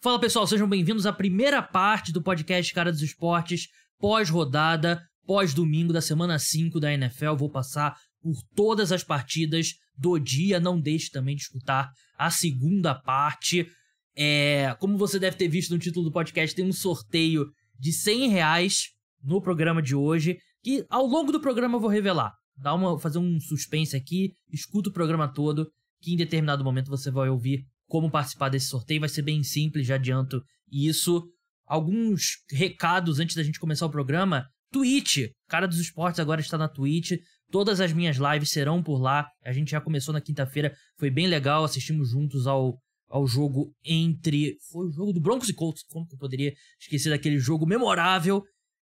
Fala pessoal, sejam bem-vindos à primeira parte do podcast Cara dos Esportes, pós-rodada, pós-domingo da semana 5 da NFL. Vou passar por todas as partidas do dia, não deixe também de escutar a segunda parte. Como você deve ter visto no título do podcast, tem um sorteio de R$100 no programa de hoje, que ao longo do programa eu vou revelar. Fazer um suspense aqui, escuta o programa todo, que em determinado momento você vai ouvir como participar desse sorteio. Vai ser bem simples, já adianto isso. Alguns recados antes da gente começar o programa. Twitch, Cara dos Esportes agora está na Twitch. Todas as minhas lives serão por lá. A gente já começou na quinta-feira, foi bem legal. Assistimos juntos ao jogo foi o jogo do Broncos e Colts. Como que eu poderia esquecer daquele jogo memorável?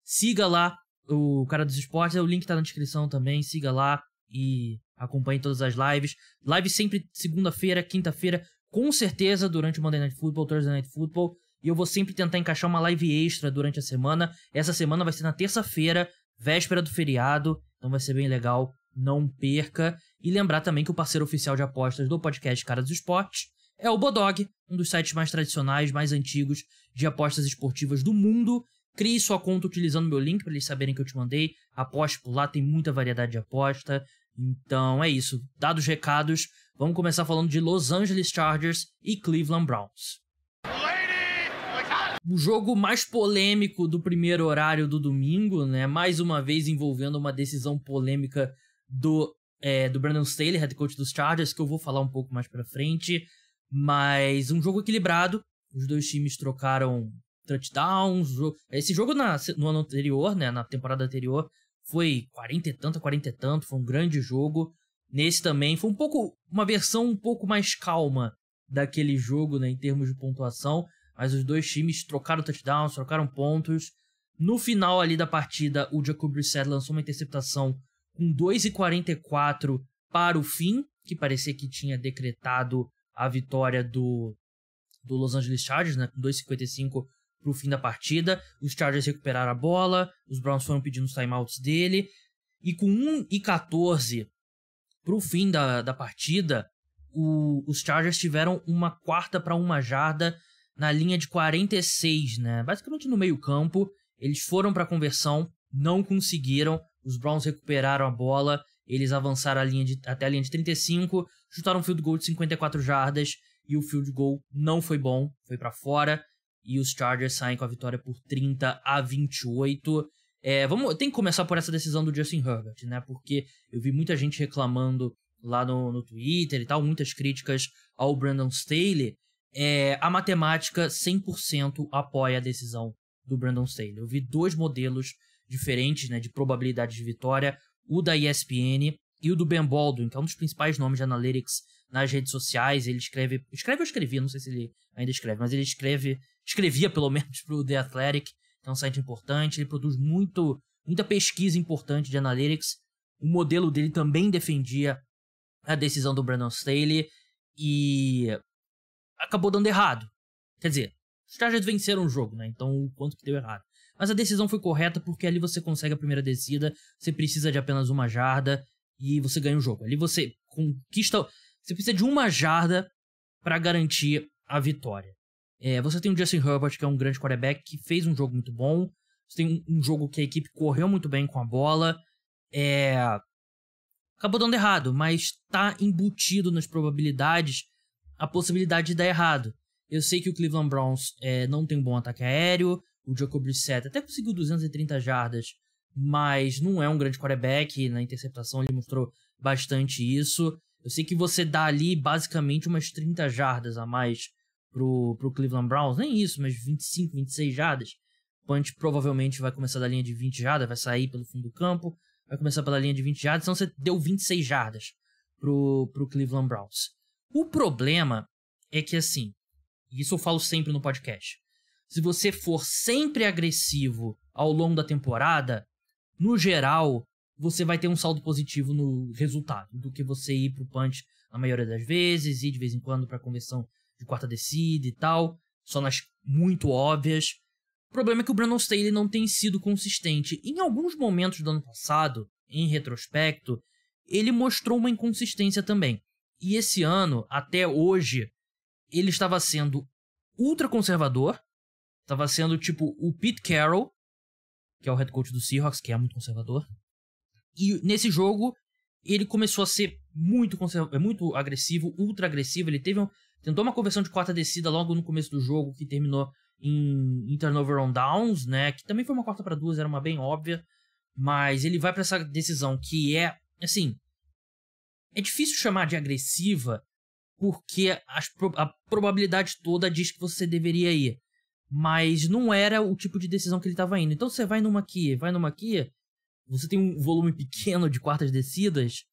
Siga lá o Cara dos Esportes, o link tá na descrição também. Siga lá e acompanhe todas as lives. Live sempre segunda-feira, quinta-feira, com certeza durante o Monday Night Football, Thursday Night Football. E eu vou sempre tentar encaixar uma live extra durante a semana. Essa semana vai ser na terça-feira, véspera do feriado. Então vai ser bem legal, não perca. E lembrar também que o parceiro oficial de apostas do podcast Cara dos Esportes é o Bodog, um dos sites mais tradicionais, mais antigos de apostas esportivas do mundo. Crie sua conta utilizando meu link para eles saberem que eu te mandei. Aposte por lá, tem muita variedade de aposta. Então é isso. Dados os recados, vamos começar falando de Los Angeles Chargers e Cleveland Browns. O jogo mais polêmico do primeiro horário do domingo, né? Mais uma vez envolvendo uma decisão polêmica do Brandon Staley, head coach dos Chargers, que eu vou falar um pouco mais pra frente. Mas um jogo equilibrado. Os dois times trocaram touchdowns. Esse jogo no ano anterior, né? Na temporada anterior, foi 40 e tanto, foi um grande jogo. Nesse também foi uma versão um pouco mais calma daquele jogo, né, em termos de pontuação, mas os dois times trocaram touchdowns, trocaram pontos. No final ali da partida, o Jacoby Brissett lançou uma interceptação com 2:44 para o fim, que parecia que tinha decretado a vitória do Los Angeles Chargers, né, com 2:55 pro fim da partida. Os Chargers recuperaram a bola, os Browns foram pedindo os timeouts dele, e com 1:14 pro fim da partida, os Chargers tiveram uma 4ª para 1 jarda na linha de 46, né? Basicamente no meio campo. Eles foram para conversão, não conseguiram, os Browns recuperaram a bola, eles avançaram até a linha de 35, chutaram um field goal de 54 jardas, e o field goal não foi bom, foi para fora. E os Chargers saem com a vitória por 30-28. Tem que começar por essa decisão do Justin Herbert, né? Porque eu vi muita gente reclamando lá no Twitter e tal, muitas críticas ao Brandon Staley. A matemática 100% apoia a decisão do Brandon Staley. Eu vi 2 modelos diferentes, né, de probabilidade de vitória, o da ESPN e o do Ben Baldwin, que é um dos principais nomes de analytics nas redes sociais. Ele escreve ou escrevia, não sei se ele ainda escreve, mas ele escrevia pelo menos pro The Athletic, que é um site importante. Ele produz muita pesquisa importante de analytics. O modelo dele também defendia a decisão do Brandon Staley e acabou dando errado. Quer dizer, os Chargers venceram o jogo, né? Então o quanto que deu errado. Mas a decisão foi correta porque ali você consegue a primeira descida, você precisa de apenas 1 jarda e você ganha o jogo. Ali você conquista. Você precisa de 1 jarda para garantir a vitória. Você tem o Justin Herbert, que é um grande quarterback, que fez um jogo muito bom. Você tem um jogo que a equipe correu muito bem com a bola. Acabou dando errado, mas tá embutido nas probabilidades a possibilidade de dar errado. Eu sei que o Cleveland Browns não tem um bom ataque aéreo. O Jacoby Brissett até conseguiu 230 jardas, mas não é um grande quarterback. Na interceptação ele mostrou bastante isso. Eu sei que você dá ali basicamente umas 30 jardas a mais pro Cleveland Browns. Nem isso, mas 25, 26 jardas. O punch provavelmente vai começar da linha de 20 jardas, vai sair pelo fundo do campo, vai começar pela linha de 20 jardas, então você deu 26 jardas pro Cleveland Browns. O problema é que, assim, isso eu falo sempre no podcast, se você for sempre agressivo ao longo da temporada, no geral, você vai ter um saldo positivo no resultado, do que você ir pro punch na maioria das vezes, e de vez em quando pra conversão de 4ª descida e tal, só nas muito óbvias. O problema é que o Brandon Staley não tem sido consistente. Em alguns momentos do ano passado, em retrospecto, ele mostrou uma inconsistência também. E esse ano, até hoje, ele estava sendo ultra conservador. Tava sendo tipo o Pete Carroll, que é o head coach do Seahawks, que é muito conservador. E nesse jogo, ele começou a ser muito agressivo, ultra agressivo. Ele tentou uma conversão de quarta descida logo no começo do jogo, que terminou em turnover on downs, né? Que também foi uma quarta para 2, era uma bem óbvia. Mas ele vai para essa decisão que é, assim... É difícil chamar de agressiva, porque a probabilidade toda diz que você deveria ir. Mas não era o tipo de decisão que ele estava indo. Então você vai numa aqui, você tem um volume pequeno de quartas descidas,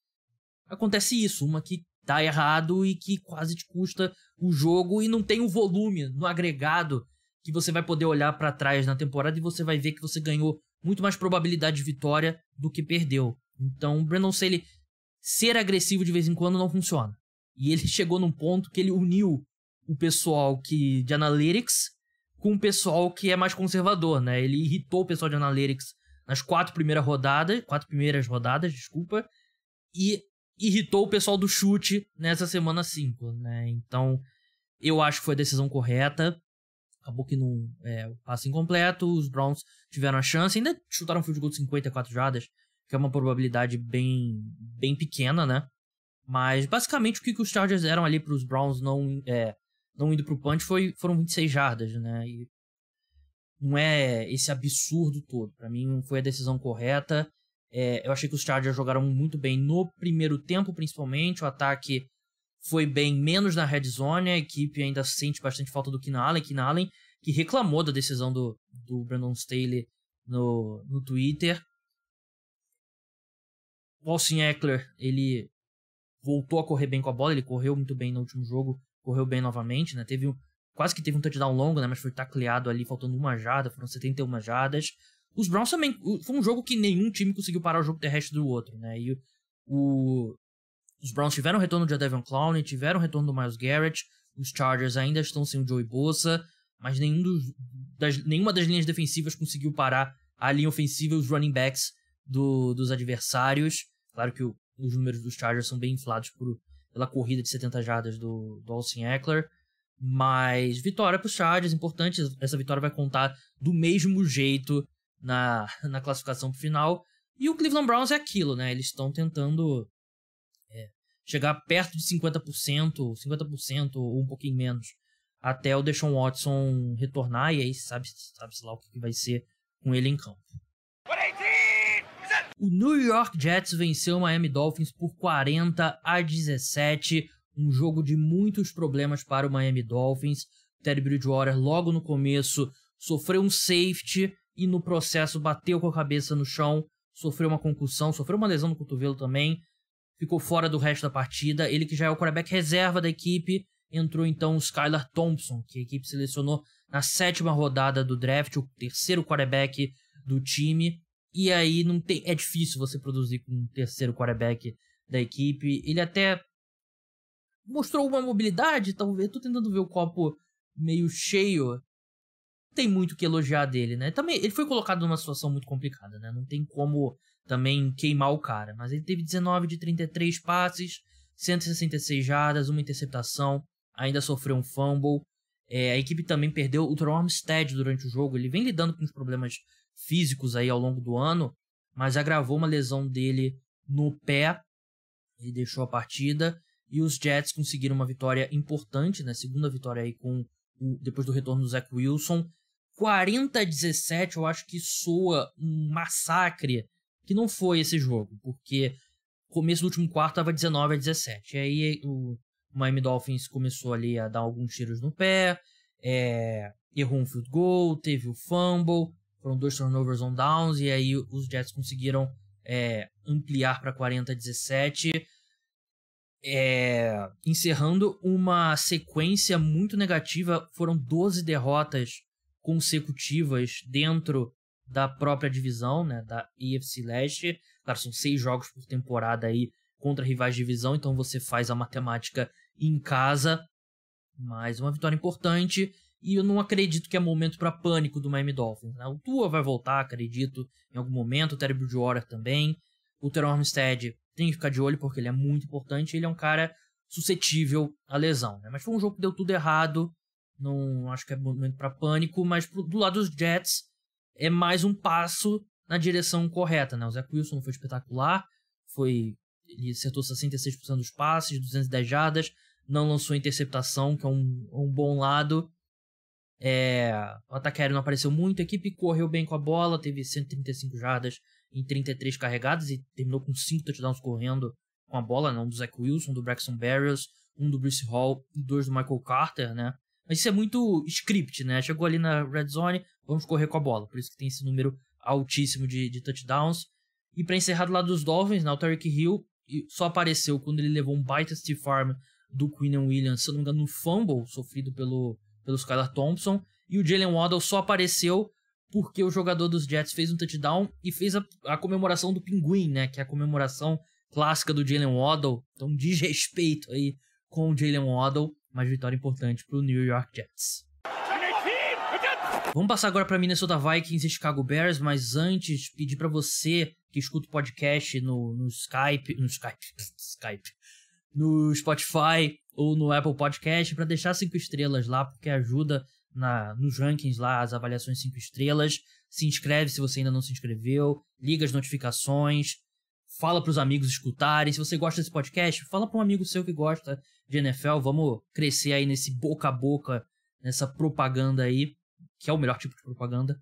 acontece isso, uma que dá errado e que quase te custa o jogo e não tem o volume no agregado que você vai poder olhar para trás na temporada e você vai ver que você ganhou muito mais probabilidade de vitória do que perdeu. Então o Brandon Staley ser agressivo de vez em quando não funciona. E ele chegou num ponto que ele uniu o pessoal de Analytics com o pessoal que é mais conservador, né? Ele irritou o pessoal de Analytics nas 4 primeiras rodadas, e irritou o pessoal do chute nessa semana 5, né? Então, eu acho que foi a decisão correta. Acabou que não o passe incompleto, os Browns tiveram a chance, ainda chutaram um field goal de 54 jardas, que é uma probabilidade bem pequena, né? Mas, basicamente, o que os Chargers eram ali para os Browns não indo pro punch foram 26 jardas, né? E não é esse absurdo todo. Pra mim, foi a decisão correta. Eu achei que os Chargers jogaram muito bem no primeiro tempo, principalmente. O ataque foi bem menos na red zone. A equipe ainda sente bastante falta do Keenan Allen. Keenan Allen, que reclamou da decisão do Brandon Staley no Twitter. O Austin Ekeler, ele voltou a correr bem com a bola. Ele correu muito bem no último jogo. Correu bem novamente, né? Quase que teve um touchdown longo, né? Mas foi tacleado ali, faltando 1 jarda. Foram 71 jardas. Os Browns também... Foi um jogo que nenhum time conseguiu parar o jogo terrestre do outro, né? E os Browns tiveram o retorno de Jadeveon Clowney, tiveram o retorno do Myles Garrett. Os Chargers ainda estão sem o Joey Bosa, mas nenhuma das linhas defensivas conseguiu parar a linha ofensiva e os running backs dos adversários. Claro que os números dos Chargers são bem inflados pela corrida de 70 jardas do Austin Ekeler. Mas vitória para os Chargers, importante. Essa vitória vai contar do mesmo jeito na classificação pro final. E o Cleveland Browns é aquilo, né? Eles estão tentando chegar perto de 50% ou um pouquinho menos, até o Deshaun Watson retornar. E aí sabe-se lá o que vai ser com ele em campo. O New York Jets venceu o Miami Dolphins por 40-17, um jogo de muitos problemas para o Miami Dolphins. Teddy Bridgewater, logo no começo, sofreu um safety e no processo bateu com a cabeça no chão, sofreu uma concussão, sofreu uma lesão no cotovelo também, ficou fora do resto da partida. Ele, que já é o quarterback reserva da equipe, entrou então o Skylar Thompson, que a equipe selecionou na 7ª rodada do draft, o terceiro quarterback do time. E aí é difícil você produzir com um terceiro quarterback da equipe. Ele até mostrou uma mobilidade, talvez. Tô tentando ver o copo meio cheio. Tem muito o que elogiar dele, né? Também ele foi colocado numa situação muito complicada, né? Não tem como também queimar o cara. Mas ele teve 19 de 33 passes, 166 jardas, uma interceptação, ainda sofreu um fumble. A equipe também perdeu o Teron Armstead durante o jogo. Ele vem lidando com os problemas físicos aí ao longo do ano, mas agravou uma lesão dele no pé. Ele deixou a partida e os Jets conseguiram uma vitória importante, né? Segunda vitória aí depois do retorno do Zach Wilson. 40-17, eu acho que soa um massacre, que não foi esse jogo, porque começo do último quarto estava 19-17. E aí o Miami Dolphins começou ali a dar alguns tiros no pé, errou um field goal, teve o fumble, foram 2 turnovers on downs, e aí os Jets conseguiram ampliar para 40-17, encerrando uma sequência muito negativa. Foram 12 derrotas consecutivas dentro da própria divisão, né, da AFC Leste. Claro, são 6 jogos por temporada aí contra rivais de divisão, então você faz a matemática em casa. Mas uma vitória importante, e eu não acredito que é momento para pânico do Miami Dolphins, né? O Tua vai voltar, acredito, em algum momento, o Teddy Bridgewater também. O Teron Armstead tem que ficar de olho porque ele é muito importante, ele é um cara suscetível à lesão, né? Mas foi um jogo que deu tudo errado, Não acho que é momento para pânico, mas do lado dos Jets é mais um passo na direção correta, né? O Zach Wilson foi espetacular, ele acertou 66% dos passes, 210 jardas, não lançou interceptação, que é um bom lado. O ataque aéreo não apareceu muito, a equipe correu bem com a bola, teve 135 jardas em 33 carregadas e terminou com 5 touchdowns correndo com a bola, né? Um do Zach Wilson, um do Braxton Berrios, um do Breece Hall e 2 do Michael Carter, né? Mas isso é muito script, né? Chegou ali na red zone, vamos correr com a bola, por isso que tem esse número altíssimo de touchdowns. E para encerrar do lado dos Dolphins, né, o Tyreek Hill só apareceu quando ele levou um baita stiff arm do Quinnen Williams, se eu não me engano, no fumble sofrido pelo Skylar Thompson. E o Jalen Waddle só apareceu porque o jogador dos Jets fez um touchdown e fez a comemoração do pinguim, né? Que é a comemoração clássica do Jalen Waddle. Então, desrespeito aí com o Jalen Waddle, mas vitória importante para o New York Jets. Vamos passar agora para Minnesota Vikings e Chicago Bears, mas antes pedir para você que escuta o podcast no no Spotify ou no Apple Podcast para deixar 5 estrelas lá, porque ajuda nos rankings lá, as avaliações 5 estrelas. Se inscreve se você ainda não se inscreveu, liga as notificações, fala para os amigos escutarem. Se você gosta desse podcast, fala para um amigo seu que gosta de NFL. Vamos crescer aí nesse boca a boca, nessa propaganda aí, que é o melhor tipo de propaganda.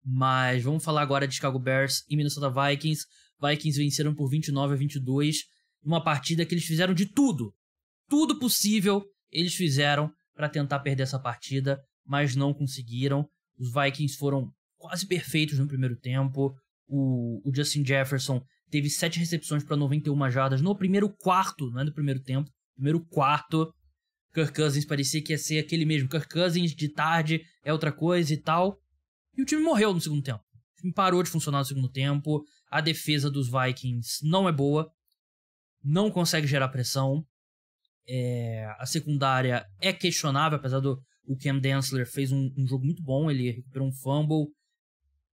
Mas vamos falar agora de Chicago Bears e Minnesota Vikings. Vikings venceram por 29-22, numa partida que eles fizeram de tudo. Tudo possível eles fizeram para tentar perder essa partida, mas não conseguiram. Os Vikings foram quase perfeitos no primeiro tempo. O Justin Jefferson teve 7 recepções para 91 jardas no primeiro quarto, não é no primeiro tempo, primeiro quarto. Kirk Cousins parecia que ia ser aquele mesmo. Kirk Cousins de tarde é outra coisa e tal. E o time morreu no segundo tempo. O time parou de funcionar no segundo tempo. A defesa dos Vikings não é boa. Não consegue gerar pressão. A secundária é questionável, apesar do Cam Dantzler fez um jogo muito bom. Ele recuperou um fumble,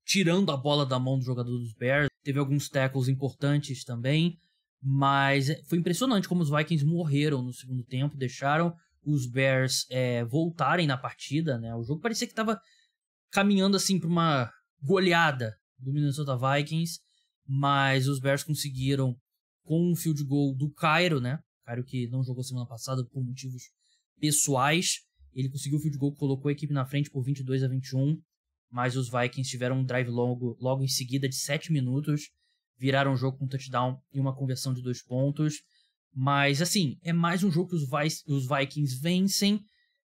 tirando a bola da mão do jogador dos Bears. Teve alguns tackles importantes também. Mas foi impressionante como os Vikings morreram no segundo tempo. Deixaram os Bears voltarem na partida, né? O jogo parecia que estava caminhando assim para uma goleada do Minnesota Vikings, mas os Bears conseguiram com um field goal do Cairo, né? Cairo que não jogou semana passada por motivos pessoais. Ele conseguiu o field goal, colocou a equipe na frente por 22-21, mas os Vikings tiveram um drive logo em seguida de 7 minutos, viraram o jogo com um touchdown e uma conversão de 2 pontos. Mas assim, é mais um jogo que os Vikings vencem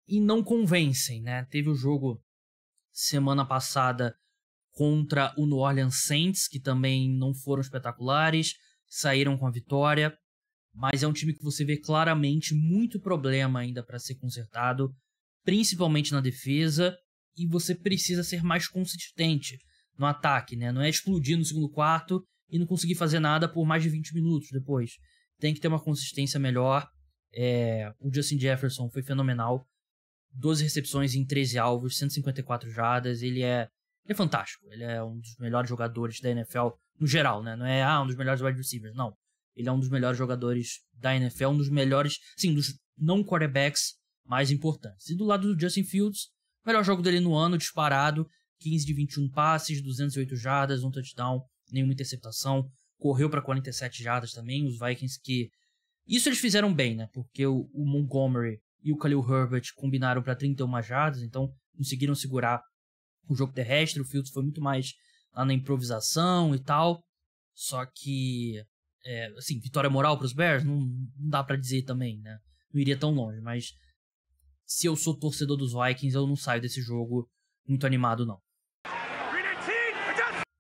e não convencem, né? Teve o jogo semana passada contra o New Orleans Saints, que também não foram espetaculares, saíram com a vitória, mas é um time que você vê claramente muito problema ainda para ser consertado, principalmente na defesa, e você precisa ser mais consistente no ataque, né? Não é explodir no segundo quarto e não conseguir fazer nada por mais de 20 minutos depois. Tem que ter uma consistência melhor. O Justin Jefferson foi fenomenal. 12 recepções em 13 alvos, 154 jardas. Ele é fantástico. Ele é um dos melhores jogadores da NFL no geral, né? Não é um dos melhores wide receivers, não. Ele é um dos melhores jogadores da NFL, um dos melhores, sim, dos não quarterbacks mais importantes. E do lado do Justin Fields, o melhor jogo dele no ano, disparado. 15 de 21 passes, 208 jardas, um touchdown, nenhuma interceptação. Correu para 47 jardas também. Os Vikings que... Isso eles fizeram bem, né? Porque o Montgomery e o Khalil Herbert combinaram para 31 jardas, então conseguiram segurar o jogo terrestre. O Fields foi muito mais lá na improvisação e tal. Só que, assim, vitória moral para os Bears, não dá para dizer também, né? Não iria tão longe, mas se eu sou torcedor dos Vikings, eu não saio desse jogo muito animado, não.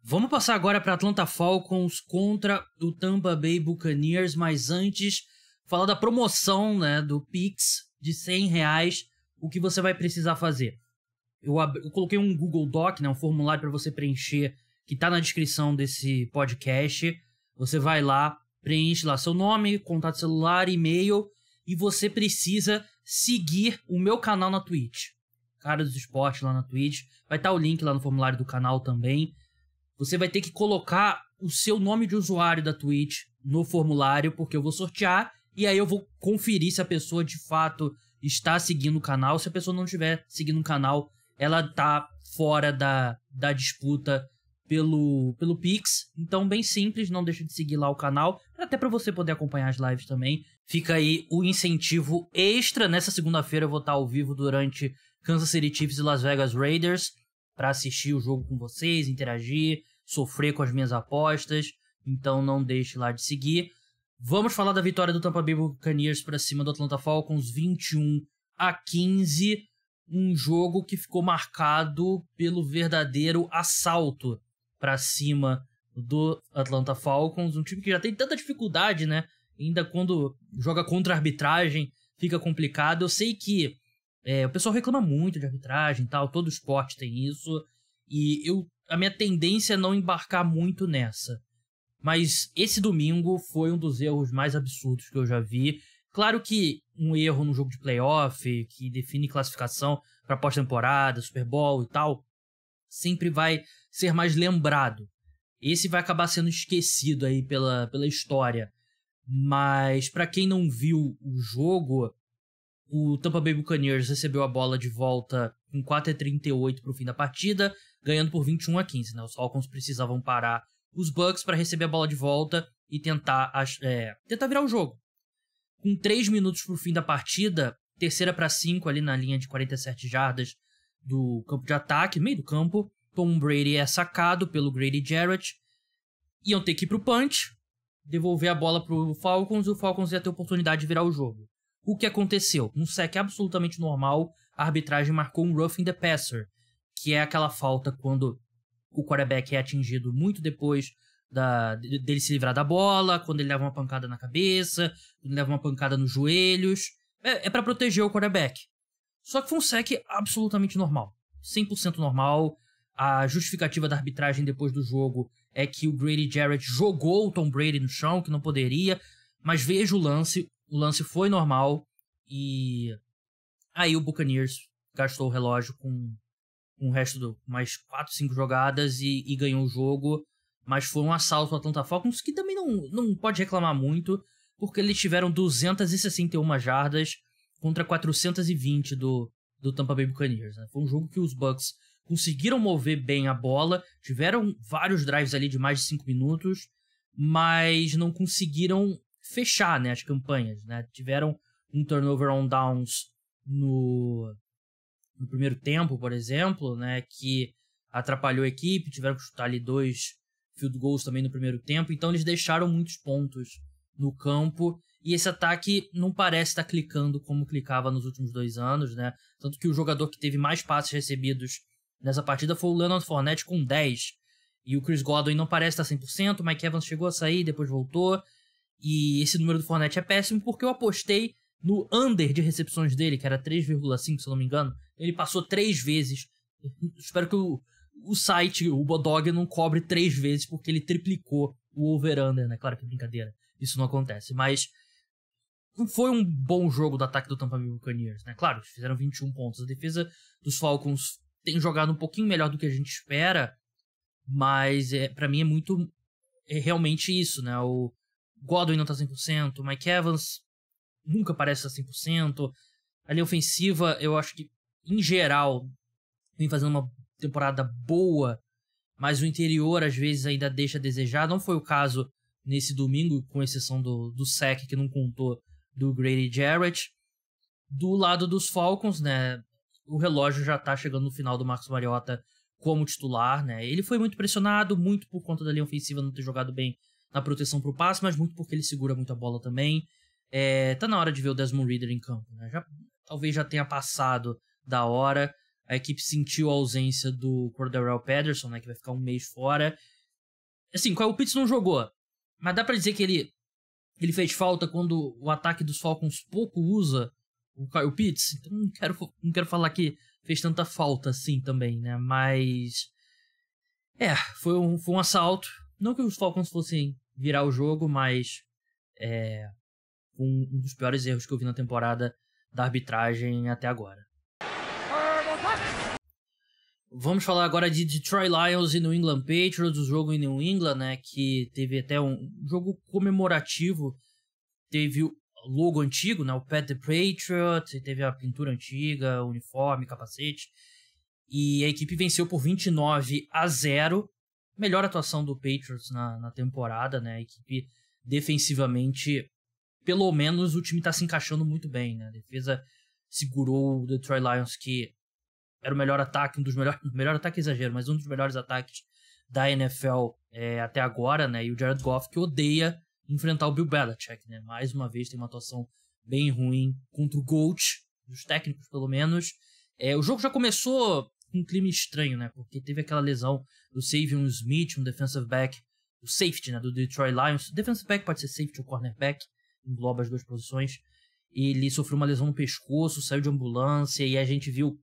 Vamos passar agora para Atlanta Falcons contra o Tampa Bay Buccaneers, mas antes, falar da promoção, né, do Pix de R$100, o que você vai precisar fazer. Eu coloquei um Google Doc, né, um formulário para você preencher, que está na descrição desse podcast. Você vai lá, preenche lá seu nome, contato celular, e-mail, e você precisa seguir o meu canal na Twitch. Cara dos Esportes lá na Twitch. Vai estar o link lá no formulário do canal também. Você vai ter que colocar o seu nome de usuário da Twitch no formulário, porque eu vou sortear e aí eu vou conferir se a pessoa de fato está seguindo o canal. Se a pessoa não estiver seguindo o canal, ela tá fora da disputa pelo Pix. Então, bem simples, não deixa de seguir lá o canal, até para você poder acompanhar as lives também. Fica aí o incentivo extra. Nessa segunda-feira eu vou estar ao vivo durante Kansas City Chiefs e Las Vegas Raiders para assistir o jogo com vocês, interagir, sofrer com as minhas apostas. Então não deixe lá de seguir. Vamos falar da vitória do Tampa Bay Buccaneers para cima do Atlanta Falcons, 21-15. Um jogo que ficou marcado pelo verdadeiro assalto para cima do Atlanta Falcons. Um time que já tem tanta dificuldade, né? Ainda quando joga contra a arbitragem, fica complicado. Eu sei que o pessoal reclama muito de arbitragem e tal, todo esporte tem isso. E a minha tendência é não embarcar muito nessa. Mas esse domingo foi um dos erros mais absurdos que eu já vi. Claro que um erro no jogo de playoff, que define classificação para pós-temporada, Super Bowl e tal, sempre vai ser mais lembrado. Esse vai acabar sendo esquecido aí pela história. Mas para quem não viu o jogo, o Tampa Bay Buccaneers recebeu a bola de volta com 4:38 para o fim da partida, ganhando por 21-15. Né? Os Falcons precisavam parar os Bucs para receber a bola de volta e tentar virar o jogo. Com 3 minutos para o fim da partida, 3ª-5 ali na linha de 47 jardas do campo de ataque, meio do campo, Tom Brady é sacado pelo Grady Jarrett. Iam ter que ir pro punch, devolver a bola pro Falcons e o Falcons ia ter a oportunidade de virar o jogo. O que aconteceu? Um sec absolutamente normal, a arbitragem marcou um roughing the passer, que é aquela falta quando o quarterback é atingido muito depois dele se livrar da bola, quando ele leva uma pancada na cabeça, quando ele leva uma pancada nos joelhos. É para proteger o quarterback. Só que foi um sec absolutamente normal. 100% normal. A justificativa da arbitragem depois do jogo é que o Grady Jarrett jogou o Tom Brady no chão, que não poderia. Mas veja o lance foi normal. E aí o Buccaneers gastou o relógio com o resto do mais 4, 5 jogadas e ganhou o jogo. Mas foi um assalto ao Atlanta Falcons que também não pode reclamar muito, porque eles tiveram 261 jardas contra 420 do Tampa Bay Buccaneers. Né? Foi um jogo que os Bucs conseguiram mover bem a bola, tiveram vários drives ali de mais de 5 minutos, mas não conseguiram fechar, né, as campanhas. Né? Tiveram um turnover on downs no primeiro tempo, por exemplo, né, que atrapalhou a equipe, tiveram que chutar ali 2 field goals também no primeiro tempo, então eles deixaram muitos pontos no campo, e esse ataque não parece estar clicando como clicava nos últimos 2 anos, né? Tanto que o jogador que teve mais passes recebidos nessa partida foi o Leonard Fournette com 10, e o Chris Godwin não parece estar 100%, o Mike Evans chegou a sair, depois voltou, e esse número do Fournette é péssimo porque eu apostei no under de recepções dele, que era 3,5, se eu não me engano. Ele passou 3 vezes. Espero que o site, o Bodog, não cobre 3 vezes porque ele triplicou o over-under, né? Claro que é brincadeira, isso não acontece, mas não foi um bom jogo do ataque do Tampa Bay Buccaneers, né? Claro, eles fizeram 21 pontos. A defesa dos Falcons tem jogado um pouquinho melhor do que a gente espera, mas pra mim é realmente isso, né? O Godwin não tá 100%, o Mike Evans nunca parece estar 100%. A linha ofensiva, eu acho que, em geral, vem fazendo uma temporada boa, mas o interior às vezes ainda deixa a desejar. Não foi o caso nesse domingo, com exceção do sec que não contou do Grady Jarrett. Do lado dos Falcons, né, o relógio já tá chegando no final do Marcus Mariota como titular, né? Ele foi muito pressionado, muito por conta da linha ofensiva não ter jogado bem na proteção pro passe, mas muito porque ele segura muito a bola também. Tá na hora de ver o Desmond Ridder em campo, né? Talvez já tenha passado da hora. A equipe sentiu a ausência do Cordarrelle Patterson, né, que vai ficar 1 mês fora. Assim, o Kyle Pitts não jogou, mas dá pra dizer que ele fez falta quando o ataque dos Falcons pouco usa o Kyle Pitts. Então não quero falar que fez tanta falta assim também, né? Mas foi um assalto. Não que os Falcons fossem virar o jogo, mas um dos piores erros que eu vi na temporada da arbitragem até agora. Vamos falar agora de Detroit Lions e New England Patriots, o jogo em New England, né, que teve até um jogo comemorativo. Teve logo antigo, né? O Pat the Patriot, teve a pintura antiga, uniforme, capacete. E a equipe venceu por 29-0. Melhor atuação do Patriots na temporada, né? A equipe defensivamente, pelo menos o time tá se encaixando muito bem, né? A defesa segurou o Detroit Lions, que era o melhor ataque, melhor ataque exagero, mas um dos melhores ataques da NFL até agora, né? E o Jared Goff, que odeia enfrentar o Bill Belichick, né? Mais uma vez tem uma atuação bem ruim contra o GOAT, dos técnicos pelo menos. O jogo já começou com um clima estranho, né? Porque teve aquela lesão do Savion Smith, um defensive back, o safety, né? Do Detroit Lions. Defensive back pode ser safety ou cornerback, engloba as duas posições. Ele sofreu uma lesão no pescoço, saiu de ambulância, e a gente viu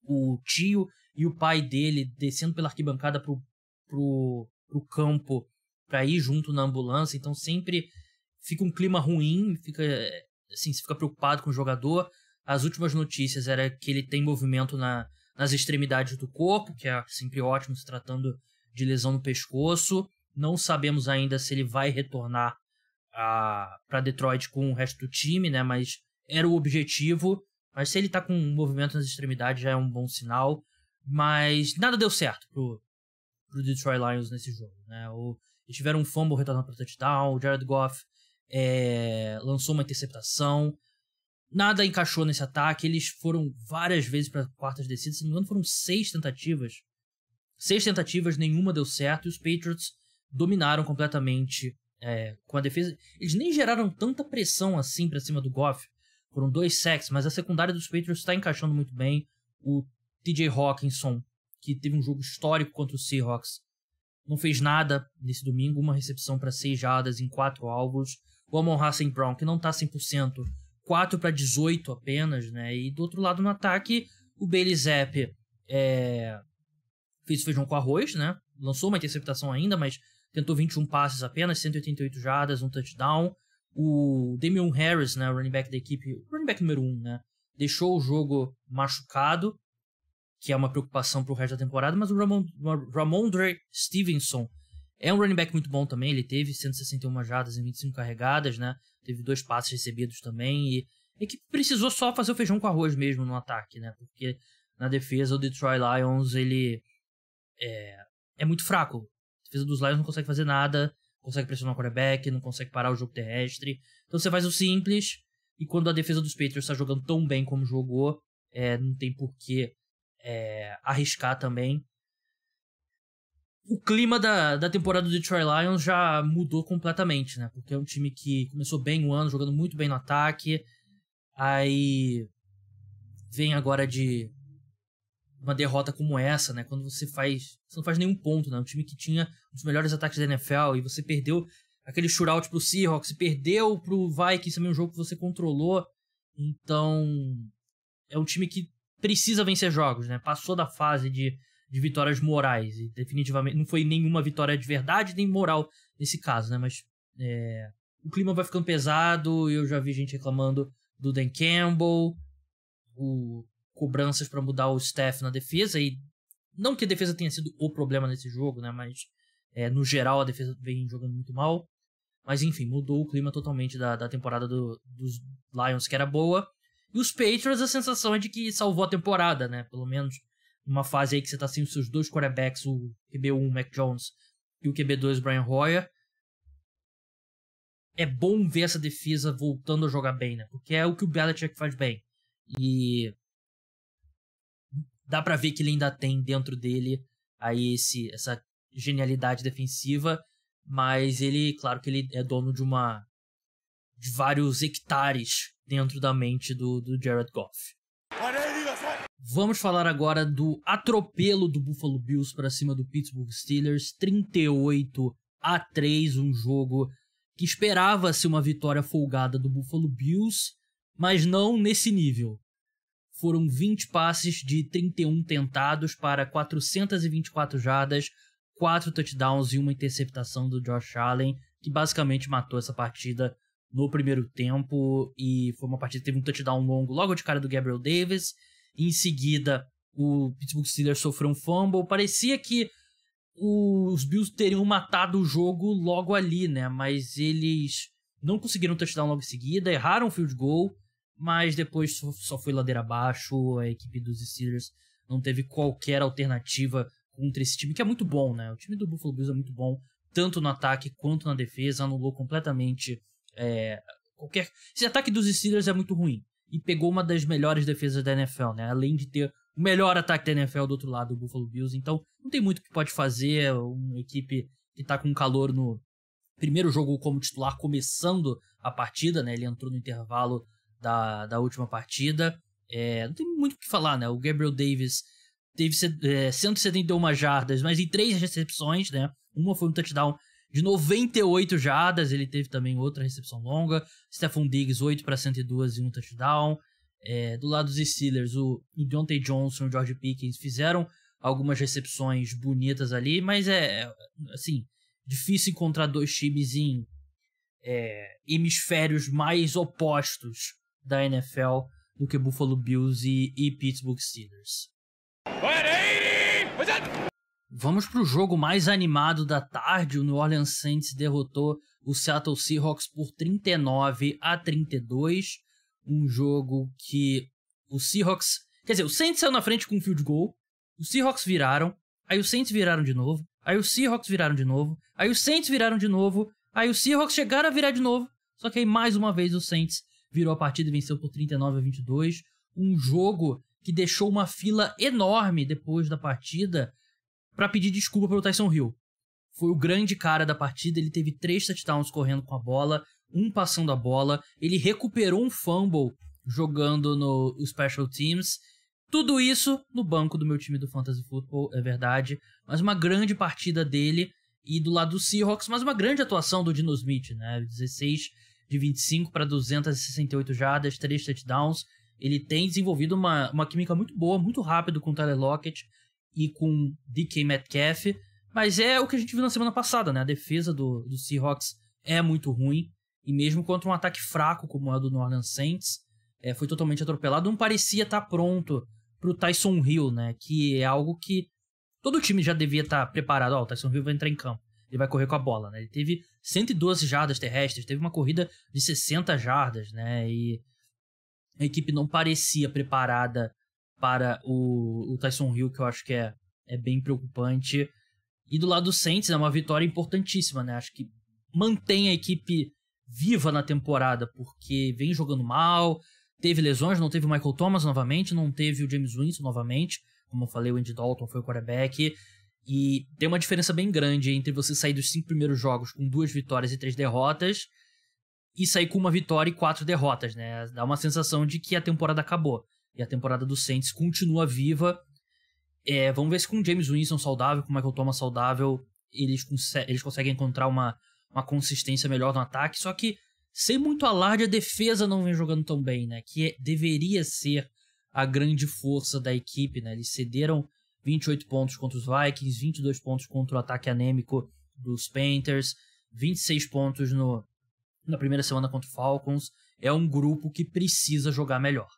o tio e o pai dele descendo pela arquibancada pro campo para ir junto na ambulância. Então sempre fica um clima ruim, você fica preocupado com o jogador. As últimas notícias era que ele tem movimento nas extremidades do corpo, que é sempre ótimo se tratando de lesão no pescoço. Não sabemos ainda se ele vai retornar para Detroit com o resto do time, né? Mas era o objetivo. Mas se ele tá com movimento nas extremidades já é um bom sinal. Mas nada deu certo pro Detroit Lions nesse jogo, né? Eles tiveram um fumble retornando para touchdown, o Jared Goff lançou uma interceptação. Nada encaixou nesse ataque. Eles foram várias vezes para quartas descidas. Se não me engano, foram 6 tentativas. 6 tentativas, nenhuma deu certo. E os Patriots dominaram completamente com a defesa. Eles nem geraram tanta pressão assim para cima do Goff. Foram 2 sacks, mas a secundária dos Patriots está encaixando muito bem. O TJ Hawkinson, que teve um jogo histórico contra o Seahawks, não fez nada nesse domingo. Uma recepção para 6 jardas em 4 alvos. O Amon-Ra St. Brown, que não está 100%, 4 para 18 apenas, né? E do outro lado no ataque, o Bailey Zappe fez feijão com arroz, né? Lançou uma interceptação ainda, mas tentou 21 passes apenas, 188 jardas, um touchdown. O Damian Harris, né, o running back da equipe, o running back número 1, né, deixou o jogo machucado, que é uma preocupação pro resto da temporada, mas o Ramondre Stevenson é um running back muito bom também. Ele teve 161 jardas em 25 carregadas, né? Teve 2 passes recebidos também, e a equipe precisou só fazer o feijão com arroz mesmo no ataque, né? Porque na defesa o Detroit Lions, ele é muito fraco. A defesa dos Lions não consegue fazer nada, não consegue pressionar o quarterback, não consegue parar o jogo terrestre. Então você faz o simples, e quando a defesa dos Patriots está jogando tão bem como jogou, não tem por que arriscar também. O clima da temporada do Detroit Lions já mudou completamente, né? Porque é um time que começou bem o ano, jogando muito bem no ataque. Aí vem agora de uma derrota como essa, né? Quando você não faz nenhum ponto, né? Um time que tinha um dos melhores ataques da NFL, e você perdeu aquele shootout pro Seahawks, e perdeu pro Vikings também, um jogo que você controlou. Então é um time que precisa vencer jogos, né? Passou da fase de vitórias morais, e definitivamente não foi nenhuma vitória de verdade nem moral nesse caso, né? Mas o clima vai ficando pesado. Eu já vi gente reclamando do Dan Campbell, cobranças para mudar o staff na defesa, e não que a defesa tenha sido o problema nesse jogo, né? Mas no geral a defesa vem jogando muito mal. Mas enfim, mudou o clima totalmente da temporada dos Lions, que era boa. E os Patriots, a sensação é de que salvou a temporada, né? Pelo menos numa fase aí que você tá sem os seus 2 quarterbacks, o QB1, Mac Jones, e o QB2, Brian Hoyer. É bom ver essa defesa voltando a jogar bem, né? Porque é o que o Belichick faz bem. E dá pra ver que ele ainda tem dentro dele aí essa genialidade defensiva, mas ele, claro que ele é dono de vários hectares dentro da mente do Jared Goff. Vamos falar agora do atropelo do Buffalo Bills para cima do Pittsburgh Steelers, 38-3, um jogo que esperava-se uma vitória folgada do Buffalo Bills, mas não nesse nível. Foram 20 passes de 31 tentados para 424 jardas, 4 touchdowns e uma interceptação do Josh Allen, que basicamente matou essa partida no primeiro tempo. E foi uma partida que teve um touchdown longo logo de cara do Gabriel Davis. Em seguida, o Pittsburgh Steelers sofreu um fumble. Parecia que os Bills teriam matado o jogo logo ali, né? Mas eles não conseguiram touchdown logo em seguida, erraram o field goal, mas depois só foi ladeira abaixo. A equipe dos Steelers não teve qualquer alternativa contra esse time, que é muito bom, né? O time do Buffalo Bills é muito bom, tanto no ataque quanto na defesa, anulou completamente qualquer... Esse ataque dos Steelers é muito ruim, e pegou uma das melhores defesas da NFL, né? Além de ter o melhor ataque da NFL do outro lado, o Buffalo Bills. Então, não tem muito o que pode fazer. Uma equipe que tá com calor no primeiro jogo como titular, começando a partida, né? Ele entrou no intervalo da última partida. Não tem muito o que falar, né? O Gabriel Davis teve 171 jardas, mas em 3 recepções, né? Uma foi um touchdown de 98 jardas. Ele teve também outra recepção longa. Stephon Diggs, 8 para 102 e um touchdown. Do lado dos Steelers, o Deontay Johnson e o George Pickens fizeram algumas recepções bonitas ali, mas assim, difícil encontrar dois times em hemisférios mais opostos da NFL do que Buffalo Bills e Pittsburgh Steelers. Vamos para o jogo mais animado da tarde. O New Orleans Saints derrotou o Seattle Seahawks por 39-32. Um jogo que o Seahawks... Quer dizer, o Saints saiu na frente com um field goal, os Seahawks viraram, aí os Saints viraram de novo, aí os Seahawks viraram de novo, aí os Saints viraram de novo, aí os Seahawks chegaram a virar de novo, só que aí mais uma vez o Saints virou a partida e venceu por 39-22. Um jogo que deixou uma fila enorme depois da partida para pedir desculpa pelo Taysom Hill. Foi o grande cara da partida, ele teve 3 touchdowns correndo com a bola, 1 passando a bola, ele recuperou um fumble jogando no Special Teams. Tudo isso no banco do meu time do Fantasy Football, é verdade, mas uma grande partida dele. E do lado do Seahawks, mas uma grande atuação do Geno Smith, né? 16 de 25 para 268 jardas, 3 touchdowns. Ele tem desenvolvido uma química muito boa, muito rápido com o Tyler Lockett e com DK Metcalf, mas é o que a gente viu na semana passada, né? A defesa do Seahawks é muito ruim, e mesmo contra um ataque fraco como é o do New Orleans Saints, foi totalmente atropelado. Não parecia estar pronto pro Taysom Hill, né? Que é algo que todo time já devia estar preparado. O Taysom Hill vai entrar em campo, ele vai correr com a bola, né? Ele teve 112 jardas terrestres, teve uma corrida de 60 jardas, né? E a equipe não parecia preparada para o Taysom Hill, que eu acho que é bem preocupante. E do lado do Saints, é uma vitória importantíssima, né? Acho que mantém a equipe viva na temporada, porque vem jogando mal, teve lesões, não teve o Michael Thomas novamente, não teve o James Winston novamente, como eu falei, o Andy Dalton foi o quarterback, e tem uma diferença bem grande entre você sair dos 5 primeiros jogos com 2 vitórias e 3 derrotas, e sair com 1 vitória e 4 derrotas, né? Dá uma sensação de que a temporada acabou, e a temporada do Saints continua viva. Vamos ver se com o James Winston saudável, com o Michael Thomas saudável, eles conseguem encontrar uma consistência melhor no ataque. Só que, sem muito alarde, a defesa não vem jogando tão bem, né? Que deveria ser a grande força da equipe, né? Eles cederam 28 pontos contra os Vikings, 22 pontos contra o ataque anêmico dos Panthers, 26 pontos na primeira semana contra o Falcons. É um grupo que precisa jogar melhor.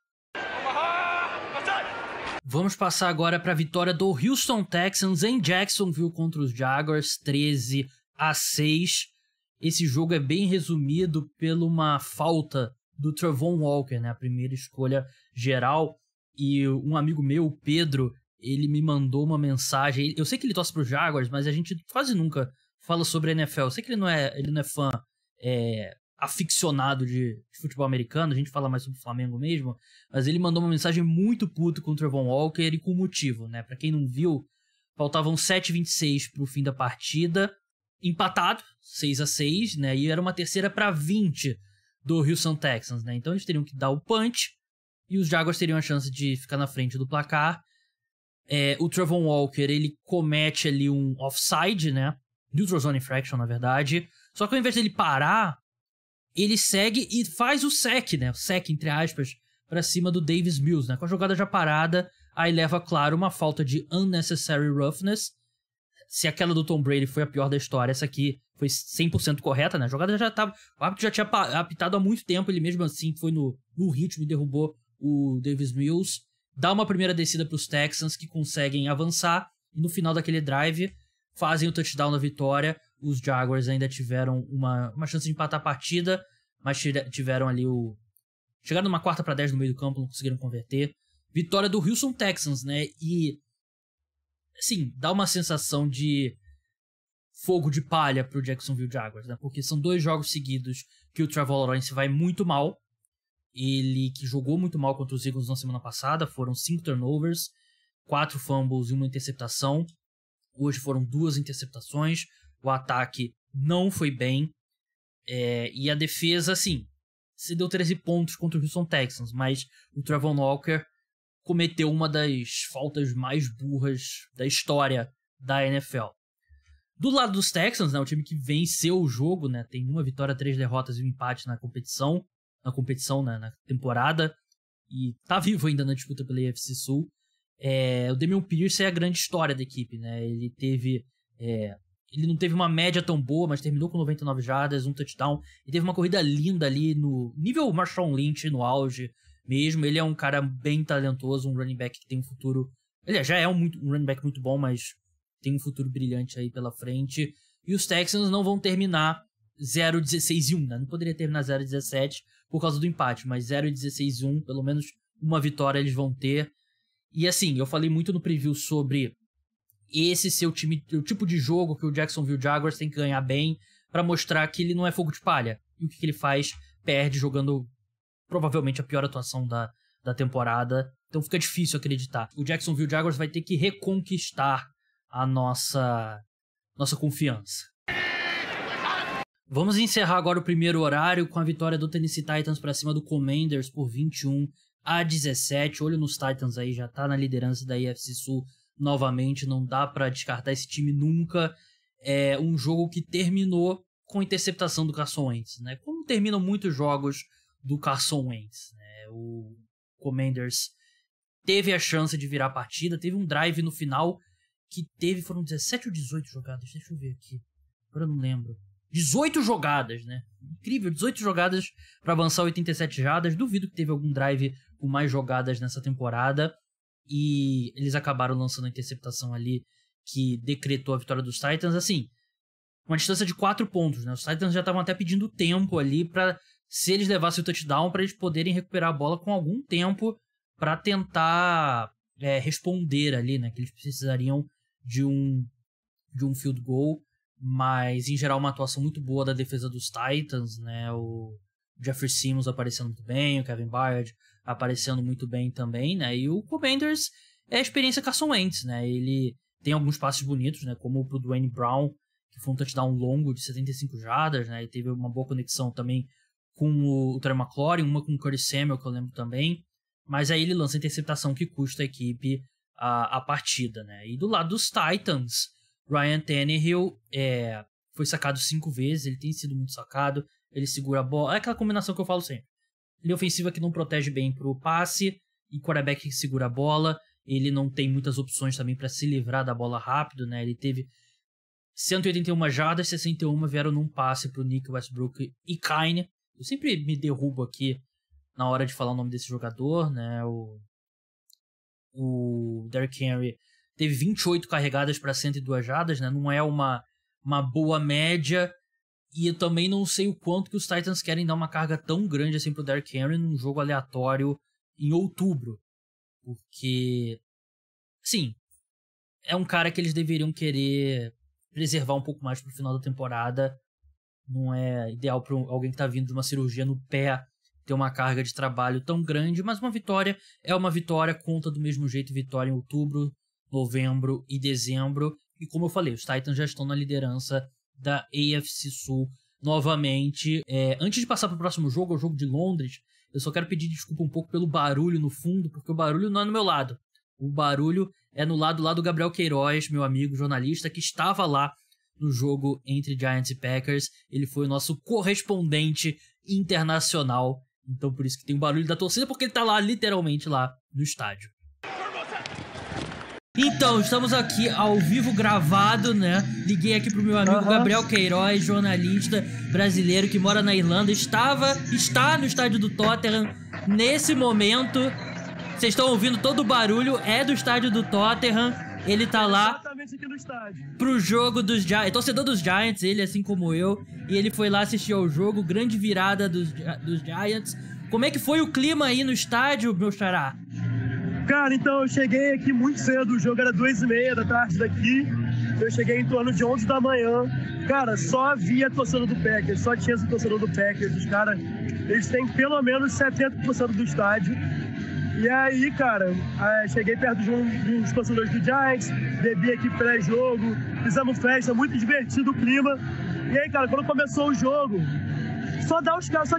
Vamos passar agora para a vitória do Houston Texans em Jacksonville contra os Jaguars, 13-6. Esse jogo é bem resumido pela uma falta do Travon Walker, né, a primeira escolha geral. E um amigo meu, o Pedro, ele me mandou uma mensagem. Eu sei que ele torce para os Jaguars, mas a gente quase nunca fala sobre a NFL. Eu sei que ele não é fã aficionado de futebol americano, a gente fala mais sobre o Flamengo mesmo, mas ele mandou uma mensagem muito puto com o Travon Walker e com motivo, né? Pra quem não viu, faltavam 7:26 pro fim da partida, empatado, 6-6, né? E era uma terceira para 20 do Houston Texans, né? Então eles teriam que dar o punch e os Jaguars teriam a chance de ficar na frente do placar. O Travon Walker, ele comete ali um offside, né? Neutral Zone Infraction, na verdade. Só que ao invés dele parar, ele segue e faz o sec, né? O sec, entre aspas, pra cima do Davis Mills, né? Com a jogada já parada, aí leva, claro, uma falta de unnecessary roughness. Se aquela do Tom Brady foi a pior da história, essa aqui foi 100% correta, né? A jogada já tava... O árbitro já tinha apitado há muito tempo, ele mesmo assim foi no ritmo e derrubou o Davis Mills. Dá uma primeira descida pros Texans, que conseguem avançar, e no final daquele drive fazem o touchdown da vitória. Os Jaguars ainda tiveram uma chance de empatar a partida, mas tiveram ali o... Chegaram numa 4-10 no meio do campo, não conseguiram converter. Vitória do Houston Texans, né? E, assim, dá uma sensação de fogo de palha pro Jacksonville Jaguars, né? Porque são 2 jogos seguidos que o Trevor Lawrence vai muito mal. Ele que jogou muito mal contra os Eagles na semana passada, foram 5 turnovers, 4 fumbles e 1 interceptação. Hoje foram 2 interceptações. O ataque não foi bem. E a defesa, assim, se deu 13 pontos contra o Houston Texans, mas o Travon Walker cometeu uma das faltas mais burras da história da NFL. Do lado dos Texans, né, o time que venceu o jogo, né, tem 1 vitória, 3 derrotas e 1 empate na competição, né, na temporada, e tá vivo ainda na disputa pela AFC Sul. O Dameon Pierce é a grande história da equipe, né? Ele não teve uma média tão boa, mas terminou com 99 jardas, 1 touchdown, e teve uma corrida linda ali no nível Marshawn Lynch no auge mesmo. Ele é um cara bem talentoso, um running back que tem um futuro... Ele já é um running back muito bom, mas tem um futuro brilhante aí pela frente. E os Texans não vão terminar 0-16-1, né? Não poderia terminar 0-17 por causa do empate, mas 0-16-1, pelo menos uma vitória eles vão ter. E assim, eu falei muito no preview sobre esse ser o tipo de jogo que o Jacksonville Jaguars tem que ganhar bem para mostrar que ele não é fogo de palha. E o que ele faz? Perde jogando provavelmente a pior atuação da temporada. Então fica difícil acreditar. O Jacksonville Jaguars vai ter que reconquistar a nossa confiança. Vamos encerrar agora o primeiro horário com a vitória do Tennessee Titans para cima do Commanders por 21-17. Olho nos Titans aí, já tá na liderança da AFC Sul novamente, não dá para descartar esse time nunca. É um jogo que terminou com interceptação do Carson Wentz, né? Como terminam muitos jogos do Carson Wentz, né? O Commanders teve a chance de virar a partida, teve um drive no final que foram 17 ou 18 jogadas, deixa eu ver aqui, agora eu não lembro. 18 jogadas, né? Incrível, 18 jogadas para avançar 87 jardas. Duvido que teve algum drive com mais jogadas nessa temporada. E eles acabaram lançando a interceptação ali que decretou a vitória dos Titans. Assim, uma distância de 4 pontos, né? Os Titans já estavam até pedindo tempo ali para, se eles levassem o touchdown, para eles poderem recuperar a bola com algum tempo para tentar responder ali, né? Que eles precisariam de um field goal. Mas, em geral, uma atuação muito boa da defesa dos Titans, né? O Jeffrey Simmons aparecendo muito bem, o Kevin Byard aparecendo muito bem também, né? E o Commanders é a experiência Carson Wentz, né? Ele tem alguns passes bonitos, né? Como o pro Dwayne Brown, que foi um touchdown longo de 75 jardas, né? E teve uma boa conexão também com o Terry McLaurin, uma com o Curtis Samuel, que eu lembro também. Mas aí ele lança a interceptação que custa a equipe a partida, né? E do lado dos Titans, Ryan Tannehill foi sacado 5 vezes, ele tem sido muito sacado, ele segura a bola, é aquela combinação que eu falo sempre. Ele é ofensiva que não protege bem pro passe, e quarterback que segura a bola, ele não tem muitas opções também para se livrar da bola rápido, né? Ele teve 181 jardas, 61 vieram num passe pro Nick Westbrook e Kine. Eu sempre me derrubo aqui na hora de falar o nome desse jogador, né? O Derrick Henry teve 28 carregadas para 102 jardas, né? Não é uma boa média. E eu também não sei o quanto que os Titans querem dar uma carga tão grande assim pro Derrick Henry num jogo aleatório em outubro. Porque, sim, é um cara que eles deveriam querer preservar um pouco mais pro final da temporada. Não é ideal para alguém que tá vindo de uma cirurgia no pé ter uma carga de trabalho tão grande, mas uma vitória é uma vitória, conta do mesmo jeito vitória em outubro, novembro e dezembro. E como eu falei, os Titans já estão na liderança da AFC Sul novamente. Antes de passar para o próximo jogo, o jogo de Londres, eu só quero pedir desculpa um pouco pelo barulho no fundo, porque o barulho não é no meu lado. O barulho é no lado lá do Gabriel Queiroz, meu amigo jornalista, que estava lá no jogo entre Giants e Packers. Ele foi o nosso correspondente internacional. Então por isso que tem o barulho da torcida, porque ele tá lá, literalmente lá no estádio. Então, estamos aqui ao vivo gravado, né? Liguei aqui pro meu amigo Gabriel Queiroz, jornalista brasileiro que mora na Irlanda. Está no estádio do Tottenham nesse momento. Vocês estão ouvindo todo o barulho, é do estádio do Tottenham. Ele tá lá exatamente aqui no estádio. Pro jogo dos Giants. Torcedor dos Giants, ele, assim como eu. E ele foi lá assistir ao jogo. Grande virada dos Giants. Como é que foi o clima aí no estádio, meu xará? Cara, então eu cheguei aqui muito cedo. O jogo era 2h30 da tarde daqui. Eu cheguei em torno de 11 da manhã. Cara, só havia torcedor do Packers. Só tinha esse torcedor do Packers. Os caras, eles têm pelo menos 70% do estádio. E aí, cara, cheguei perto de uns torcedores do Giants, bebi aqui pré-jogo, fizemos festa, muito divertido o clima. E aí, cara, quando começou o jogo, só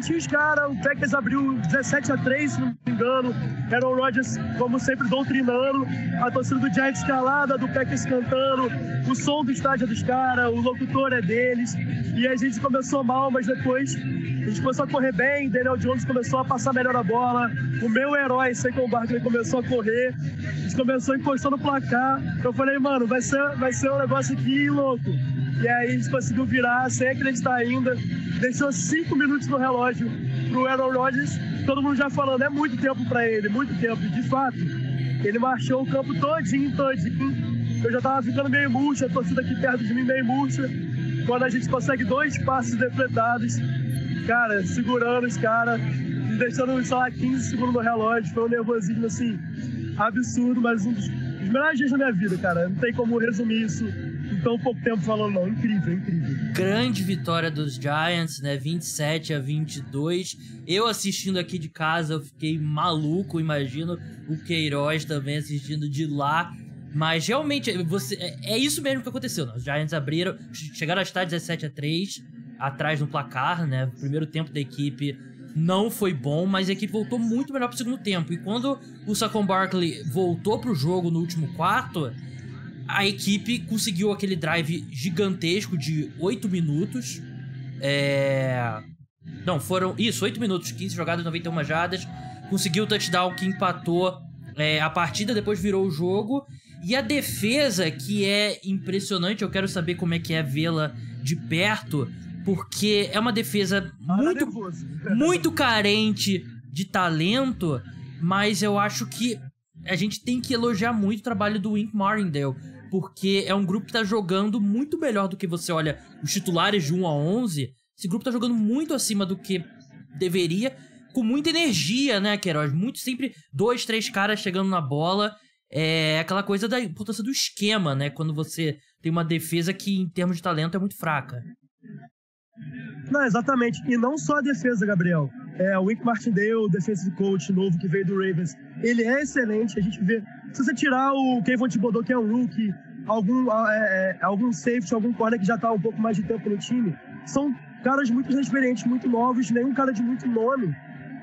tinha os caras, o Packers abriu 17-3, se não me engano, Aaron Rodgers, como sempre, doutrinando, a torcida do Giants calada, do Packers cantando, o som do estádio é dos caras, o locutor é deles, e a gente começou mal, mas depois a gente começou a correr bem, Daniel Jones começou a passar melhor a bola, o meu herói, Saquon Barkley, começou a correr, a gente começou encostando o placar, eu falei, mano, vai ser um negócio aqui louco. E aí a gente conseguiu virar, sem acreditar ainda, deixou 5 minutos no relógio pro Aaron Rodgers, todo mundo já falando, é muito tempo pra ele, muito tempo, de fato, ele marchou o campo todinho, eu já tava ficando meio murcha, a torcida aqui perto de mim meio murcha, quando a gente consegue 2 passes defletados, cara, segurando os caras, deixando, sei lá, 15 segundos no relógio, foi um nervosismo, assim, absurdo, mas um dos melhores dias da minha vida, cara, não tem como resumir isso em tão pouco tempo falando, não, incrível. Grande vitória dos Giants, né, 27-22, eu assistindo aqui de casa, eu fiquei maluco, imagino o Queiroz também assistindo de lá, mas realmente, é isso mesmo que aconteceu, né? Os Giants chegaram a estar 17-3, atrás no placar, né, o primeiro tempo da equipe não foi bom, mas a equipe voltou muito melhor pro segundo tempo, e quando o Saquon Barkley voltou pro jogo no último quarto, a equipe conseguiu aquele drive gigantesco de 8 minutos. Não, foram... Isso, 8 minutos, 15 jogadas, 91 jardas. Conseguiu o touchdown que empatou a partida, depois virou o jogo. E a defesa, que é impressionante, eu quero saber como é que é vê-la de perto, porque é uma defesa muito carente de talento, mas eu acho que a gente tem que elogiar muito o trabalho do Wink Martindale, porque é um grupo que tá jogando muito melhor do que você olha os titulares de 1-11. Esse grupo tá jogando muito acima do que deveria, com muita energia, né, Queiroz? Sempre 2, 3 caras chegando na bola. É aquela coisa da importância do esquema, né? Quando você tem uma defesa que, em termos de talento, é muito fraca. Não, exatamente. E não só a defesa, Gabriel. O Wink Martindale, o defensive coach novo que veio do Ravens, ele é excelente. A gente vê... Se você tirar o Kayvon Thibodeau, que é um rookie, algum safety, algum corner que já tá um pouco mais de tempo no time, são caras muito inexperientes, muito novos, nenhum cara de muito nome.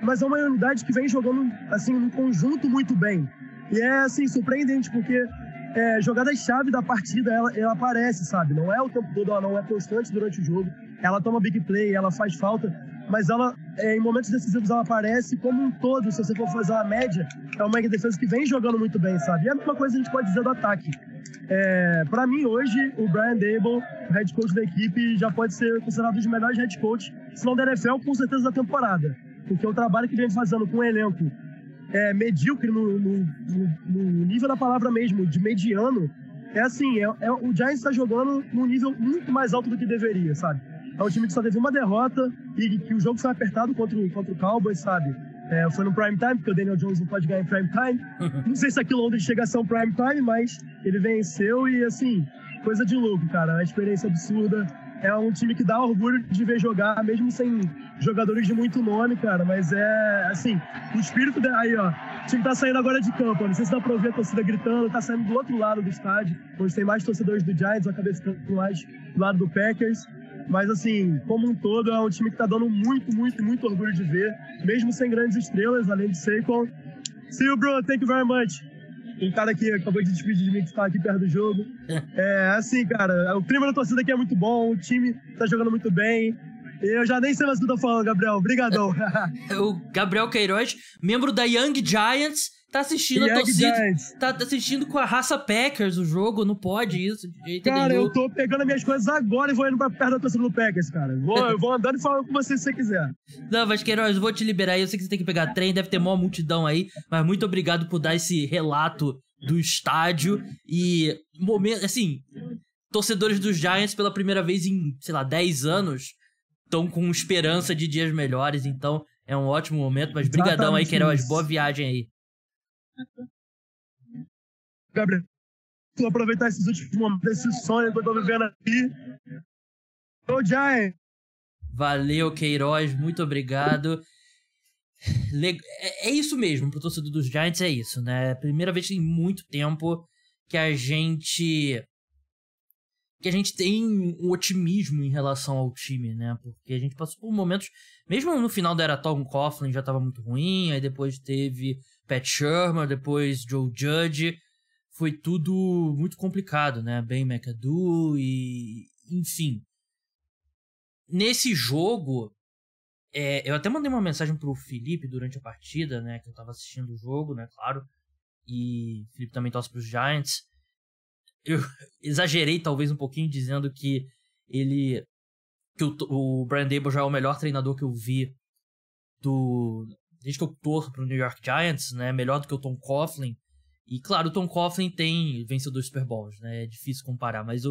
Mas é uma unidade que vem jogando, assim, num conjunto muito bem. E é, assim, surpreendente, porque jogada-chave da partida, ela aparece, sabe? Não é o tempo todo, ela não é constante durante o jogo. Ela toma big play, ela faz falta, mas ela, em momentos decisivos, ela aparece como um todo. Se você for fazer uma média, é uma defesa que vem jogando muito bem, sabe? E a mesma coisa a gente pode dizer do ataque. Para mim, hoje, o Brian Daboll, o head coach da equipe, já pode ser considerado um dos melhores head coach, se não da NFL, com certeza da temporada. Porque o trabalho que ele vem fazendo com o elenco medíocre no nível da palavra mesmo, de mediano, o Giants está jogando num nível muito mais alto do que deveria, sabe? É um time que só teve uma derrota e que o jogo foi apertado contra o Cowboys, sabe? Foi no prime time, porque o Daniel Jones não pode ganhar em prime time. Não sei se aqui Londres chega a ser um prime time, mas ele venceu e, assim, coisa de louco, cara. Uma experiência absurda. É um time que dá orgulho de ver jogar, mesmo sem jogadores de muito nome, cara. Mas o espírito... Aí, ó, o time tá saindo agora de campo. Não sei se dá pra ouvir a torcida gritando. Tá saindo do outro lado do estádio, onde tem mais torcedores do Giants. Eu acabei ficando mais do lado do Packers. Mas, assim, como um todo, é um time que tá dando muito, muito, muito orgulho de ver. Mesmo sem grandes estrelas, além de Saquon. See you, bro. Thank you very much. Um cara que acabou de despedir de mim, que tá aqui perto do jogo. Cara, o clima da torcida aqui é muito bom, o time tá jogando muito bem. Eu já nem sei mais o que eu tô falando, Gabriel. Obrigadão. O Gabriel Queiroz, membro da Young Giants, Tá assistindo a torcida, tá assistindo com a raça Packers o jogo, não pode isso de jeito nenhum. Cara, eu tô pegando as minhas coisas agora e vou indo pra perto da torcida do Packers, cara. Eu vou andando e falando com você se você quiser. Não, mas Queiroz, eu vou te liberar aí, eu sei que você tem que pegar trem, deve ter maior multidão aí, mas muito obrigado por dar esse relato do estádio e, assim, torcedores dos Giants pela primeira vez em, sei lá, 10 anos, estão com esperança de dias melhores, então é um ótimo momento, mas brigadão aí, Queiroz, boa viagem aí. Gabriel, vou aproveitar esses últimos momentos, esse sonho que eu tô vivendo aqui. Ô, Giant! Valeu, Queiroz, muito obrigado. É isso mesmo, pro torcedor dos Giants é isso, né? Primeira vez em muito tempo que a gente tem um otimismo em relação ao time, né? Porque a gente passou por momentos, mesmo no final da era Tom Coughlin já tava muito ruim, aí depois teve Pat Shurmur, depois Joe Judge, foi tudo muito complicado, né? Ben McAdoo e... enfim. Nesse jogo, eu até mandei uma mensagem pro Felipe durante a partida, né? Que eu tava assistindo o jogo, né? Claro. E o Felipe também torce pros Giants. Eu exagerei talvez um pouquinho dizendo que o Brian Daboll já é o melhor treinador que eu vi desde que eu torço pro New York Giants, né? Melhor do que o Tom Coughlin. E claro, o Tom Coughlin venceu 2 Super Bowls, né? É difícil comparar, mas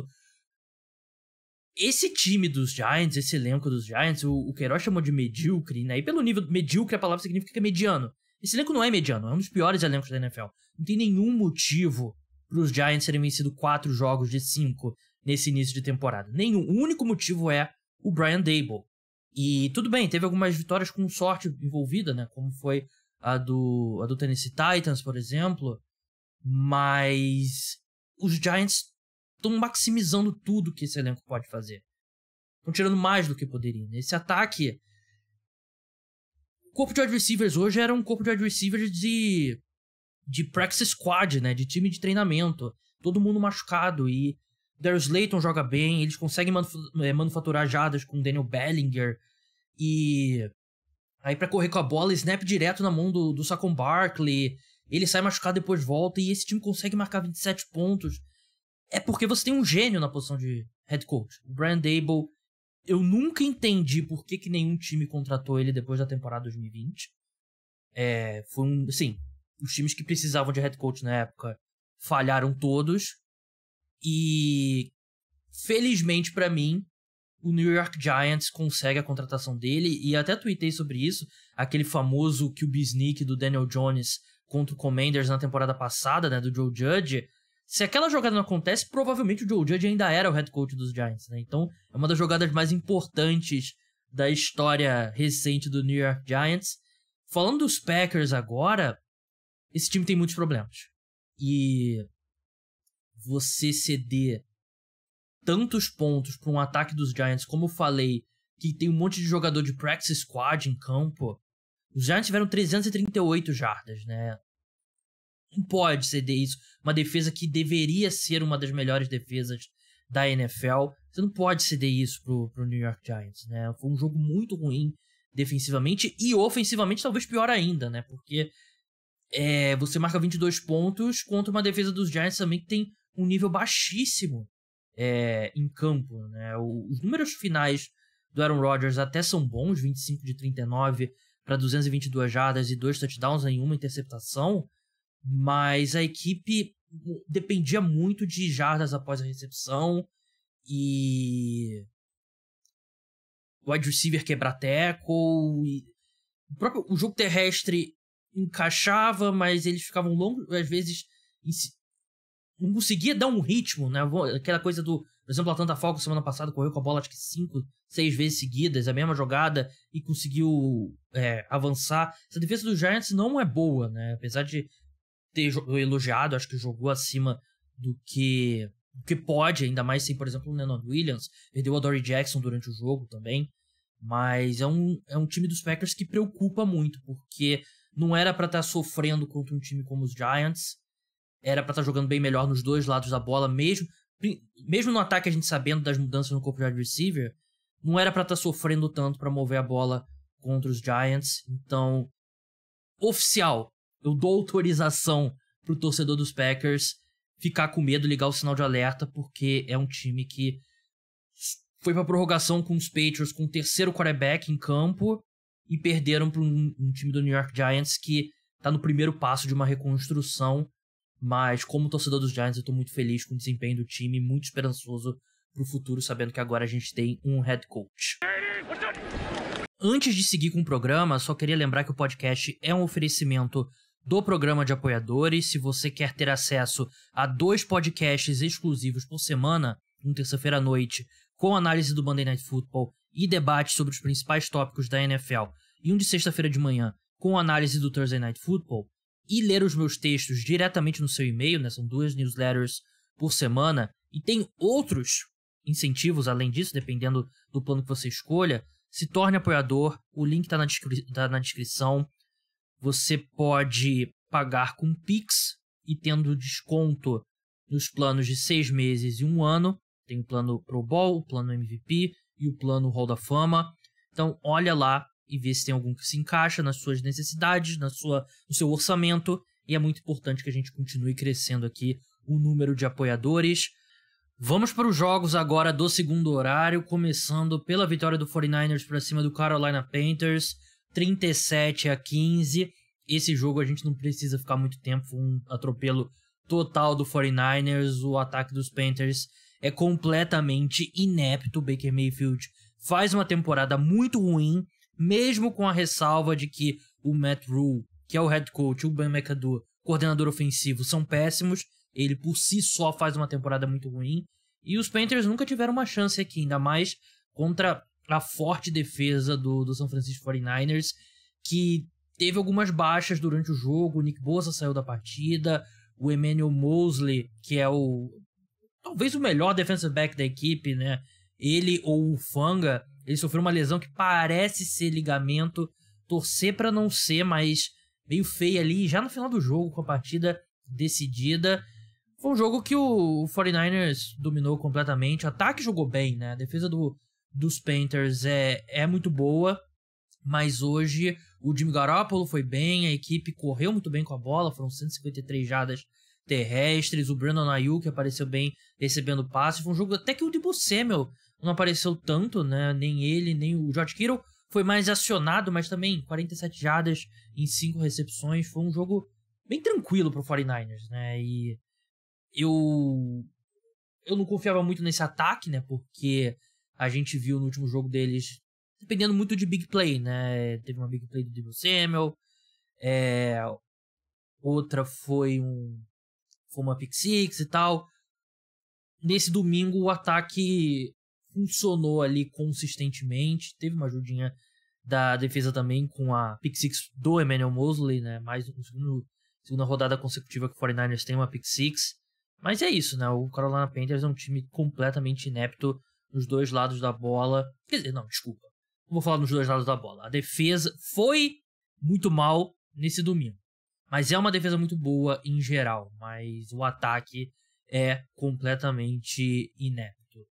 esse time dos Giants, esse elenco dos Giants, o Queiroz chamou de medíocre, né? E pelo nível medíocre a palavra significa que é mediano. Esse elenco não é mediano, é um dos piores elencos da NFL. Não tem nenhum motivo para os Giants terem vencido 4 jogos de 5 nesse início de temporada. Nenhum. O único motivo é o Brian Daboll. E tudo bem, teve algumas vitórias com sorte envolvida, né? Como foi a do Tennessee Titans, por exemplo. Mas os Giants estão maximizando tudo que esse elenco pode fazer. Estão tirando mais do que poderiam. Esse ataque... O corpo de wide receivers hoje era um corpo de wide receivers de practice squad, né? De time de treinamento. Todo mundo machucado. E Darius Slayton joga bem. Eles conseguem manufaturar jardas com Daniel Bellinger. E aí pra correr com a bola, snap direto na mão do Saquon Barkley. Ele sai machucado, depois volta. E esse time consegue marcar 27 pontos. É porque você tem um gênio na posição de head coach. O Brian Daboll, eu nunca entendi por que nenhum time contratou ele depois da temporada 2020. Assim, os times que precisavam de head coach na época falharam todos. E, felizmente pra mim, o New York Giants consegue a contratação dele. E até tuitei sobre isso. Aquele famoso QB sneak do Daniel Jones contra o Commanders na temporada passada, né, do Joe Judge. Se aquela jogada não acontece, provavelmente o Joe Judge ainda era o head coach dos Giants, né? Então, é uma das jogadas mais importantes da história recente do New York Giants. Falando dos Packers agora, esse time tem muitos problemas. E você ceder tantos pontos para um ataque dos Giants, como eu falei, que tem um monte de jogador de practice squad em campo, os Giants tiveram 338 jardas, né? Não pode ceder isso. Uma defesa que deveria ser uma das melhores defesas da NFL. Você não pode ceder isso pro New York Giants, né? Foi um jogo muito ruim defensivamente e ofensivamente talvez pior ainda, né? Porque você marca 22 pontos contra uma defesa dos Giants também que tem um nível baixíssimo em campo, né? Os números finais do Aaron Rodgers até são bons, 25 de 39 para 222 jardas e 2 touchdowns em uma interceptação. Mas a equipe dependia muito de jardas após a recepção e wide receiver quebrar tackle. E o jogo terrestre encaixava, mas eles ficavam longos, às vezes não conseguia dar um ritmo, né? Aquela coisa por exemplo, a Atlanta Falcons semana passada correu com a bola acho que 5, 6 vezes seguidas, a mesma jogada, e conseguiu avançar. Essa defesa dos Giants não é boa, né? Apesar de ter elogiado, acho que jogou acima do que pode, ainda mais sem, por exemplo, o Leonard Williams, perdeu a Dory Jackson durante o jogo também, mas é um time dos Packers que preocupa muito, porque não era pra estar sofrendo contra um time como os Giants, era pra estar jogando bem melhor nos dois lados da bola, mesmo no ataque a gente sabendo das mudanças no corpo de wide receiver, não era pra estar sofrendo tanto pra mover a bola contra os Giants. Então, oficial, eu dou autorização pro torcedor dos Packers ficar com medo, ligar o sinal de alerta, porque é um time que foi pra prorrogação com os Patriots com o terceiro quarterback em campo e perderam para um time do New York Giants que tá no primeiro passo de uma reconstrução, mas como torcedor dos Giants eu tô muito feliz com o desempenho do time, muito esperançoso pro futuro, sabendo que agora a gente tem um head coach. Antes de seguir com o programa, só queria lembrar que o podcast é um oferecimento do programa de apoiadores. Se você quer ter acesso a 2 podcasts exclusivos por semana, um terça-feira à noite, com análise do Monday Night Football e debate sobre os principais tópicos da NFL, e um de sexta-feira de manhã, com análise do Thursday Night Football, e ler os meus textos diretamente no seu e-mail, né? São 2 newsletters por semana, e tem outros incentivos além disso, dependendo do plano que você escolha, se torne apoiador, o link tá na descrição. Você pode pagar com Pix e tendo desconto nos planos de 6 meses e 1 ano. Tem o plano Pro Bowl, o plano MVP e o plano Hall da Fama. Então olha lá e vê se tem algum que se encaixa nas suas necessidades, no seu orçamento. E é muito importante que a gente continue crescendo aqui o número de apoiadores. Vamos para os jogos agora do segundo horário, começando pela vitória do 49ers para cima do Carolina Panthers, 37-15. Esse jogo a gente não precisa ficar muito tempo, foi um atropelo total do 49ers. O ataque dos Panthers é completamente inepto. O Baker Mayfield faz uma temporada muito ruim, mesmo com a ressalva de que o Matt Rhule, que é o head coach, o Ben McAdoo, coordenador ofensivo, são péssimos. Ele por si só faz uma temporada muito ruim. E os Panthers nunca tiveram uma chance aqui, ainda mais contra a forte defesa do San Francisco 49ers, que teve algumas baixas durante o jogo. O Nick Bosa saiu da partida. O Emmanuel Mosley, que é talvez o melhor defensive back da equipe, né? Ele ou o Fanga, ele sofreu uma lesão que parece ser ligamento. Torcer pra não ser, mas meio feia ali, já no final do jogo, com a partida decidida. Foi um jogo que o 49ers dominou completamente. O ataque jogou bem, né? A defesa dos Panthers é muito boa. Mas hoje o Jimmy Garoppolo foi bem. A equipe correu muito bem com a bola. Foram 153 jardas terrestres. O Brandon Ayuk apareceu bem recebendo passe. Foi um jogo até que o Deebo Samuel não apareceu tanto, né? Nem ele, nem o George Kittle. Foi mais acionado, mas também 47 jardas em 5 recepções. Foi um jogo bem tranquilo pro 49ers, né? E eu não confiava muito nesse ataque, né? Porque a gente viu no último jogo deles dependendo muito de big play, né? Teve uma big play do Deebo Samuel. Outra foi uma pick six e tal. Nesse domingo o ataque funcionou ali consistentemente. Teve uma ajudinha da defesa também com a pick six do Emmanuel Mosley, né? Mais segunda rodada consecutiva que o 49ers tem uma pick six. Mas é isso, né? O Carolina Panthers é um time completamente inepto nos 2 lados da bola. Quer dizer, não, desculpa. Não vou falar nos 2 lados da bola. A defesa foi muito mal nesse domingo. Mas é uma defesa muito boa em geral. Mas o ataque é completamente inepto.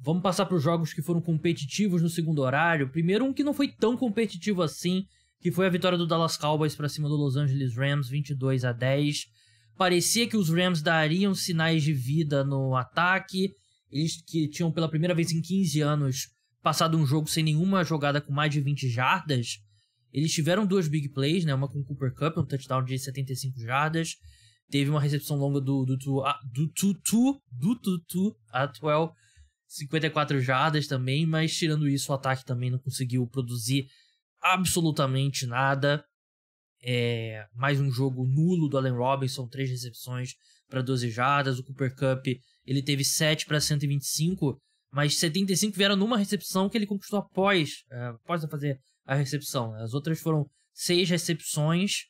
Vamos passar para os jogos que foram competitivos no segundo horário. Primeiro, um que não foi tão competitivo assim, que foi a vitória do Dallas Cowboys para cima do Los Angeles Rams, 22-10. Parecia que os Rams dariam sinais de vida no ataque. Eles que tinham pela primeira vez em 15 anos passado um jogo sem nenhuma jogada com mais de 20 jardas. Eles tiveram 2 big plays, né? Uma com o Cooper Kupp, um touchdown de 75 jardas. Teve uma recepção longa do Tutu Atwell, 54 jardas também. Mas tirando isso, o ataque também não conseguiu produzir absolutamente nada. Mais um jogo nulo do Allen Robinson, 3 recepções para 12 jardas. O Cooper Kupp, ele teve 7 para 125, mas 75 vieram numa recepção que ele conquistou após fazer a recepção. As outras foram 6 recepções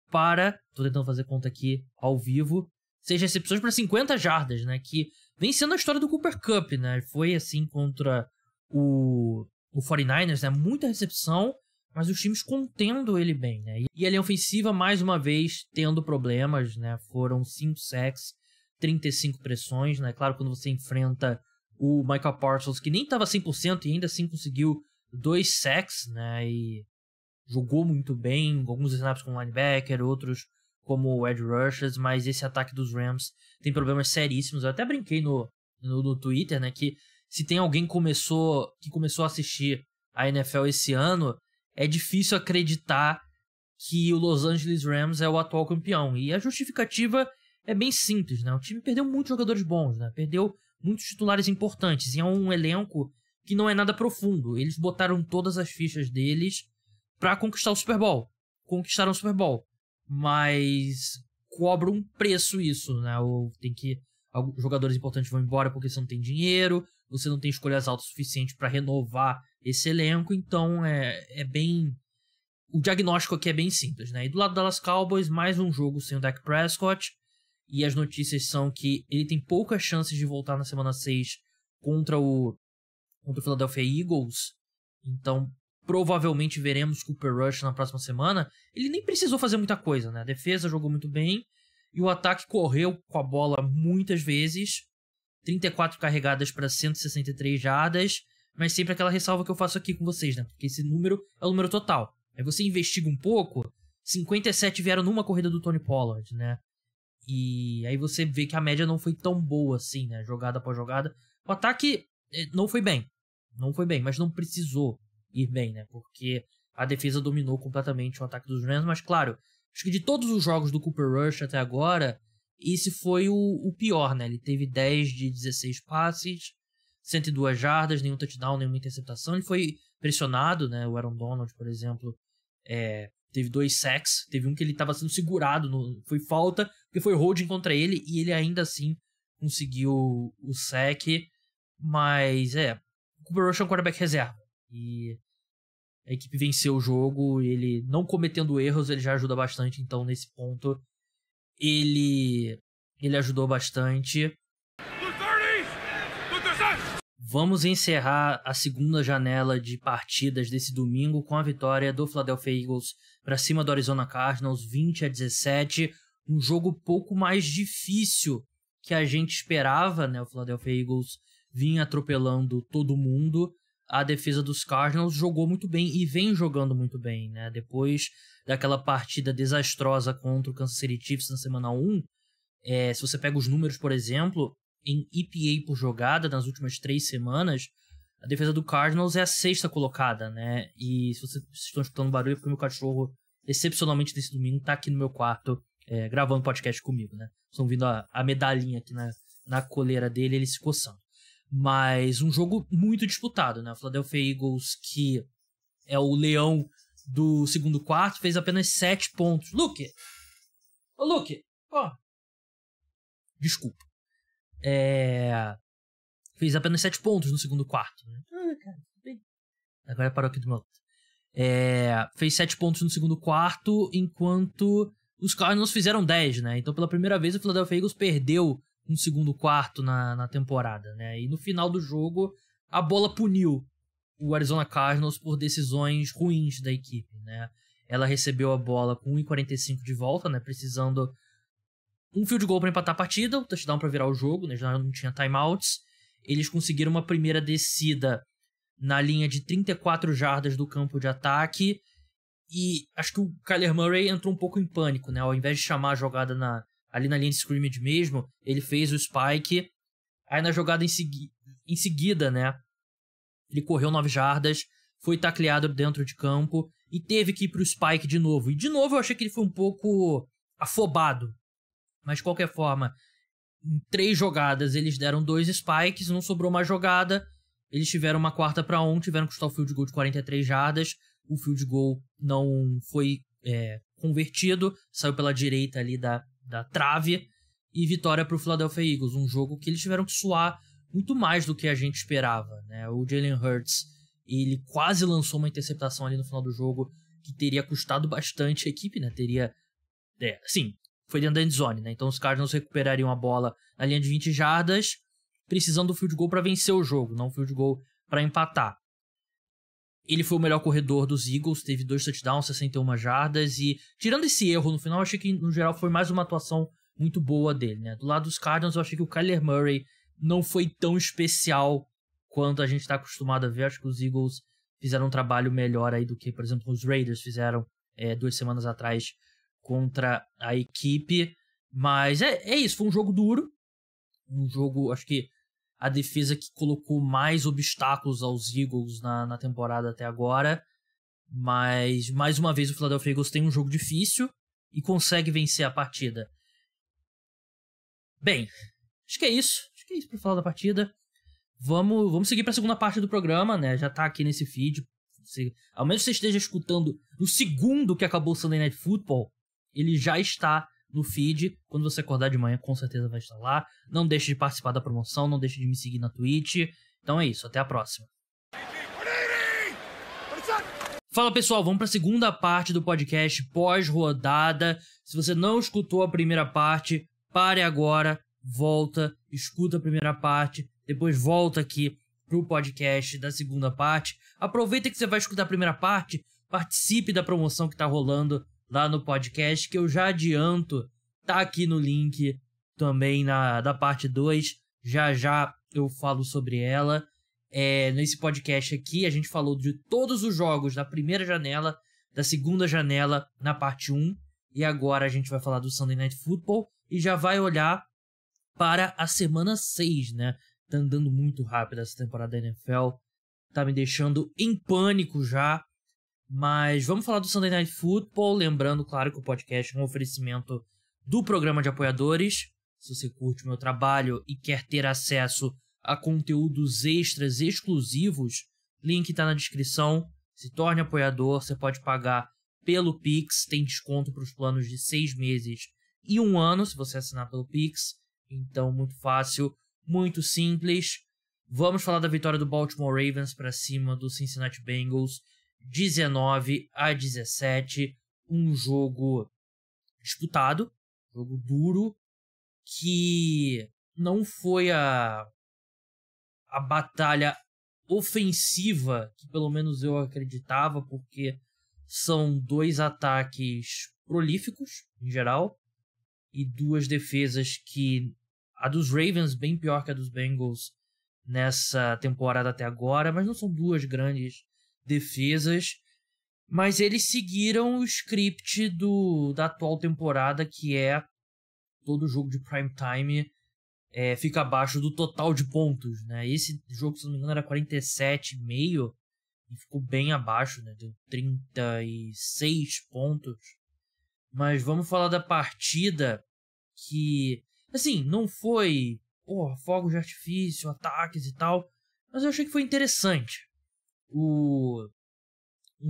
para... Tô tentando fazer conta aqui ao vivo. 6 recepções para 50 jardas, né? Que vem sendo a história do Cooper Kupp, né? Foi assim contra o 49ers, né? Muita recepção, mas os times contendo ele bem, né? E a linha ofensiva, mais uma vez, tendo problemas, né? Foram 5 sacks, 35 pressões, né? Claro, quando você enfrenta o Micah Parsons, que nem estava 100% e ainda assim conseguiu 2 sacks, né? E jogou muito bem, alguns snaps como linebacker, outros como edge rushers, mas esse ataque dos Rams tem problemas seríssimos. Eu até brinquei no Twitter, né, que se tem alguém que começou a assistir a NFL esse ano, é difícil acreditar que o Los Angeles Rams é o atual campeão. E a justificativa é bem simples, né? O time perdeu muitos jogadores bons, né? Perdeu muitos titulares importantes. E é um elenco que não é nada profundo. Eles botaram todas as fichas deles pra conquistar o Super Bowl. Conquistaram o Super Bowl. Mas cobra um preço isso, né? Jogadores importantes vão embora porque você não tem dinheiro, você não tem escolhas altas o suficiente para renovar esse elenco, então é bem... O diagnóstico aqui é bem simples, né? E do lado do Dallas Cowboys, mais um jogo sem o Dak Prescott, e as notícias são que ele tem poucas chances de voltar na semana 6 contra o Philadelphia Eagles, então provavelmente veremos Cooper Rush na próxima semana. Ele nem precisou fazer muita coisa, né? A defesa jogou muito bem, e o ataque correu com a bola muitas vezes, 34 carregadas para 163 jardas, mas sempre aquela ressalva que eu faço aqui com vocês, né? Porque esse número é o número total. Aí você investiga um pouco, 57 vieram numa corrida do Tony Pollard, né? E aí você vê que a média não foi tão boa assim, né? Jogada após jogada. O ataque não foi bem, mas não precisou ir bem, né? Porque a defesa dominou completamente o ataque dos Rams, mas claro, acho que de todos os jogos do Cooper Rush até agora, esse foi o pior, né? Ele teve 10 de 16 passes, 102 jardas, nenhum touchdown, nenhuma interceptação. Ele foi pressionado, né? O Aaron Donald, por exemplo, teve 2 sacks. Teve um que ele estava sendo segurado, foi falta, porque foi holding contra ele, e ele ainda assim conseguiu o sack. Mas, o Cooper Rush é um quarterback reserva. E a equipe venceu o jogo, ele não cometendo erros, ele já ajuda bastante. Então, nesse ponto, ele ajudou bastante. Vamos encerrar a segunda janela de partidas desse domingo com a vitória do Philadelphia Eagles para cima do Arizona Cardinals, 20-17. Um jogo pouco mais difícil que a gente esperava, né? O Philadelphia Eagles vinha atropelando todo mundo. A defesa dos Cardinals jogou muito bem e vem jogando muito bem, né? Depois daquela partida desastrosa contra o Kansas City Chiefs na semana 1, se você pega os números, por exemplo, em EPA por jogada nas últimas 3 semanas, a defesa do Cardinals é a 6ª colocada, né? E se vocês estão escutando barulho, é porque meu cachorro, excepcionalmente desse domingo, tá aqui no meu quarto gravando podcast comigo, né? Estão vendo a medalhinha aqui na coleira dele, ele se coçando. Mas um jogo muito disputado, né? O Philadelphia Eagles, que é o leão do segundo quarto, fez apenas 7 pontos. Luke! Ô, Luke! Ó! Desculpa. Fez apenas 7 pontos no segundo quarto, né? Cara, bem. Agora parou aqui do meu lado. Fez 7 pontos no segundo quarto, enquanto os Cardinals fizeram 10, né? Então, pela primeira vez, o Philadelphia Eagles perdeu um segundo quarto na temporada, né? E no final do jogo, a bola puniu o Arizona Cardinals por decisões ruins da equipe, né? Ela recebeu a bola com 1:45 de volta, né? Precisando um field goal para empatar a partida, o touchdown para virar o jogo, né? Já não tinha timeouts. Eles conseguiram uma primeira descida na linha de 34 jardas do campo de ataque, e acho que o Kyler Murray entrou um pouco em pânico, né? Ao invés de chamar a jogada ali na linha de scrimmage mesmo, ele fez o spike. Aí na jogada em seguida, né? Ele correu 9 jardas, foi tacleado dentro de campo e teve que ir pro spike de novo. E de novo eu achei que ele foi um pouco afobado. Mas de qualquer forma, em 3 jogadas eles deram 2 spikes, não sobrou mais jogada. Eles tiveram uma 4-1, tiveram que chutar o field goal de 43 jardas. O field goal não foi convertido, saiu pela direita ali da trave. E vitória para o Philadelphia Eagles, um jogo que eles tiveram que suar muito mais do que a gente esperava, né? O Jalen Hurts, ele quase lançou uma interceptação ali no final do jogo que teria custado bastante a equipe, né? Sim, foi dentro da endzone, né? Então os Cardinals recuperariam a bola na linha de 20 jardas, precisando do field goal para vencer o jogo, não field goal para empatar. Ele foi o melhor corredor dos Eagles, teve 2 touchdowns, 61 jardas, e tirando esse erro no final, eu achei que no geral foi mais uma atuação muito boa dele, né? Do lado dos Cardinals, eu achei que o Kyler Murray não foi tão especial quanto a gente está acostumado a ver. Acho que os Eagles fizeram um trabalho melhor aí do que, por exemplo, os Raiders fizeram 2 semanas atrás contra a equipe. Mas é isso, foi um jogo duro. Um jogo, acho que a defesa que colocou mais obstáculos aos Eagles na temporada até agora. Mas, mais uma vez, o Philadelphia Eagles tem um jogo difícil e consegue vencer a partida. Bem, acho que é isso. Acho que é isso pra falar da partida. Vamos seguir pra segunda parte do programa, né? Já tá aqui nesse feed. Ao menos você esteja escutando no segundo que acabou o Sunday Night Football, ele já está no feed. Quando você acordar de manhã, com certeza vai estar lá. Não deixe de participar da promoção, não deixe de me seguir na Twitch. Então é isso, até a próxima. Fala pessoal, vamos para a segunda parte do podcast pós-rodada. Se você não escutou a primeira parte, pare agora, volta, escuta a primeira parte, depois volta aqui pro podcast da segunda parte. Aproveita que você vai escutar a primeira parte, participe da promoção que tá rolando lá no podcast, que eu já adianto, tá aqui no link também da parte 2. Já eu falo sobre ela. Nesse podcast aqui, a gente falou de todos os jogos da primeira janela, da segunda janela na parte 1. E agora a gente vai falar do Sunday Night Football e já vai olhar para a semana 6, né? Tá andando muito rápido essa temporada da NFL. Tá me deixando em pânico já. Mas vamos falar do Sunday Night Football. Lembrando, claro, que o podcast é um oferecimento do programa de apoiadores. Se você curte o meu trabalho e quer ter acesso a conteúdos extras exclusivos, link tá na descrição. Se torne apoiador, você pode pagar pelo Pix. Tem desconto para os planos de 6 meses e 1 ano, se você assinar pelo Pix. Então, muito fácil, muito simples. Vamos falar da vitória do Baltimore Ravens para cima do Cincinnati Bengals, 19-17. Um jogo disputado, jogo duro, que não foi a batalha ofensiva que pelo menos eu acreditava, porque são 2 ataques prolíficos, em geral, e 2 defesas que... A dos Ravens bem pior que a dos Bengals nessa temporada até agora, mas não são 2 grandes defesas. Mas eles seguiram o script da atual temporada, que é todo jogo de prime time fica abaixo do total de pontos, né? Esse jogo, se não me engano, era 47,5 e ficou bem abaixo, né? Deu 36 pontos. Mas vamos falar da partida que, assim, não foi fogos de artifício, ataques e tal, mas eu achei que foi interessante. Os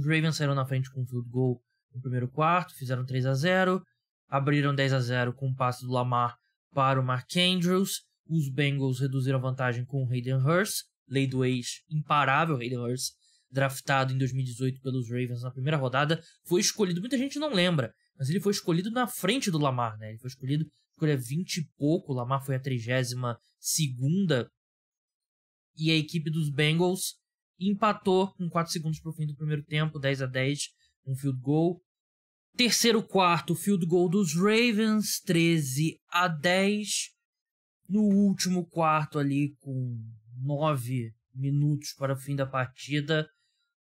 Ravens saíram na frente com um field goal no primeiro quarto, fizeram 3-0, abriram 10-0 com um passe do Lamar para o Mark Andrews. Os Bengals reduziram a vantagem com o Hayden Hurst, lei do ex imparável. Hayden Hurst, draftado em 2018 pelos Ravens na primeira rodada, foi escolhido, muita gente não lembra, mas ele foi escolhido na frente do Lamar, né? Ele foi escolhido, escolha 20 e pouco, o Lamar foi a 32ª, e a equipe dos Bengals empatou com 4 segundos para o fim do primeiro tempo, 10-10, um field goal. Terceiro quarto, field goal dos Ravens, 13-10. No último quarto ali, com 9 minutos para o fim da partida,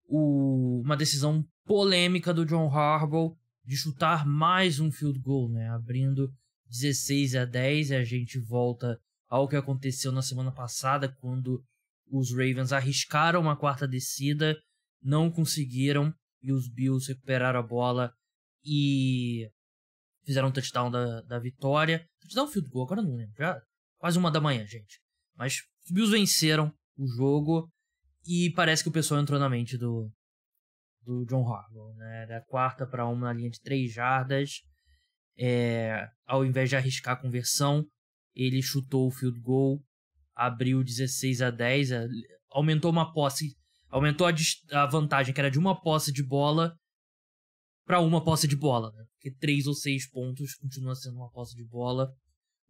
uma decisão polêmica do John Harbaugh de chutar mais um field goal, né? Abrindo 16-10, e a gente volta ao que aconteceu na semana passada, quando os Ravens arriscaram uma 4ª descida, não conseguiram, e os Bills recuperaram a bola e fizeram um touchdown da vitória. Touchdown, field goal, agora não lembro, já quase 1 da manhã, gente. Mas os Bills venceram o jogo e parece que o pessoal entrou na mente do John Harbaugh, né? Era 4ª-1 na linha de 3 jardas. Ao invés de arriscar a conversão, ele chutou o field goal, abriu 16-10, aumentou uma posse, aumentou a vantagem, que era de 1 posse de bola, para 1 posse de bola, né? Porque 3 ou 6 pontos continua sendo 1 posse de bola.